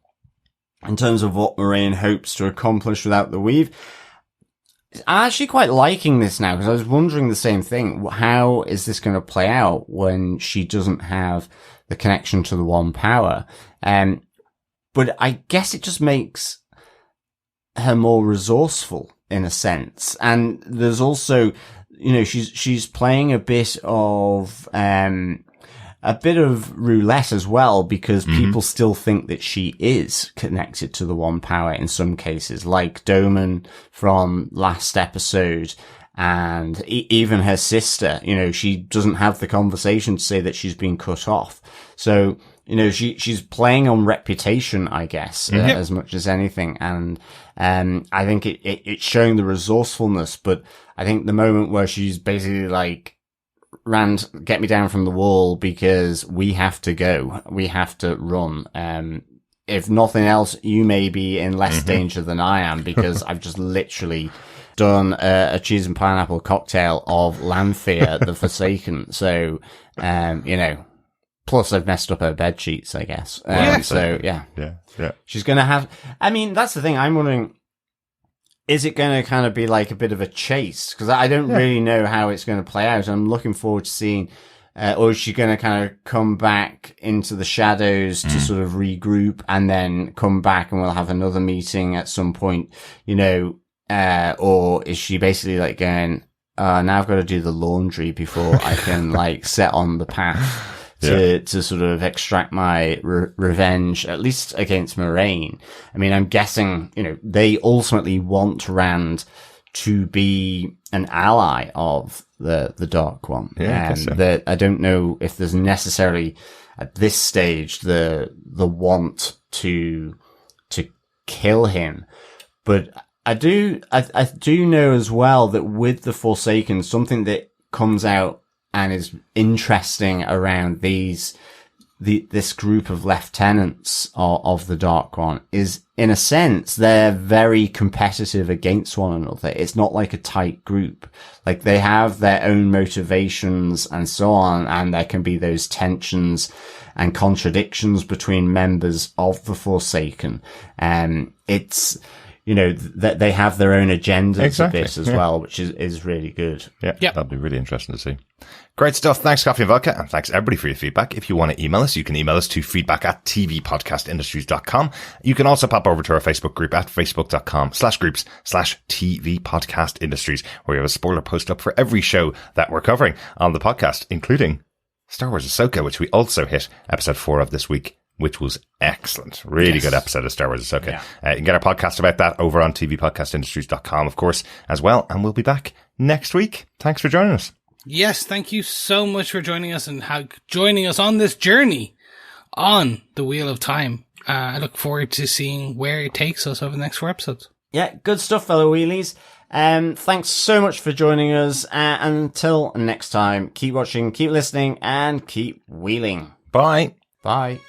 in terms of what Moraine hopes to accomplish without the weave, I'm actually quite liking this now because I was wondering the same thing. How is this going to play out when she doesn't have the connection to the one power? But I guess it just makes her more resourceful in a sense. And there's also, she's playing a bit of roulette as well, because people still think that she is connected to the one power in some cases, like Doman from last episode, and even her sister, she doesn't have the conversation to say that she's been cut off. So, she's playing on reputation, I guess, as much as anything. And, I think it's showing the resourcefulness, but I think the moment where she's basically like, Rand, get me down from the wall because we have to go. We have to run. If nothing else, you may be in less danger than I am because I've just literally done a cheese and pineapple cocktail of Lanfear, the Forsaken. So, plus I've messed up her bed sheets, I guess. Yeah. She's going to have, that's the thing. I'm wondering, is it going to kind of be like a bit of a chase? Because I don't really know how it's going to play out. I'm looking forward to seeing, or is she going to kind of come back into the shadows to sort of regroup and then come back and we'll have another meeting at some point, or is she basically like going, now I've got to do the laundry before I can like set on the path to sort of extract my revenge, at least against Moraine. I'm guessing, they ultimately want Rand to be an ally of the Dark One. Yeah, I guess so. That I don't know if there's necessarily at this stage the want to kill him, but I do know as well that with the Forsaken, something that comes out and is interesting around this group of lieutenants of the Dark One is, in a sense, they're very competitive against one another. It's not like a tight group. Like, they have their own motivations and so on, and there can be those tensions and contradictions between members of the Forsaken. It's, that they have their own agendas a bit as well, which is really good. Yeah, that'd be really interesting to see. Great stuff. Thanks, Coffee and Vodka, and thanks everybody for your feedback. If you want to email us, you can email us to feedback@tvpodcastindustries.com. You can also pop over to our Facebook group at facebook.com/groups/tvpodcastindustries, where we have a spoiler post up for every show that we're covering on the podcast, including Star Wars Ahsoka, which we also hit episode 4 of this week, which was excellent. Really good episode of Star Wars Ahsoka. Yeah. You can get our podcast about that over on tvpodcastindustries.com, of course, as well. And we'll be back next week. Thanks for joining us. Yes, thank you so much for joining us and joining us on this journey on the Wheel of Time. I look forward to seeing where it takes us over the next 4 episodes. Yeah, good stuff, fellow wheelies. Thanks so much for joining us. Until next time, keep watching, keep listening, and keep wheeling. Bye. Bye.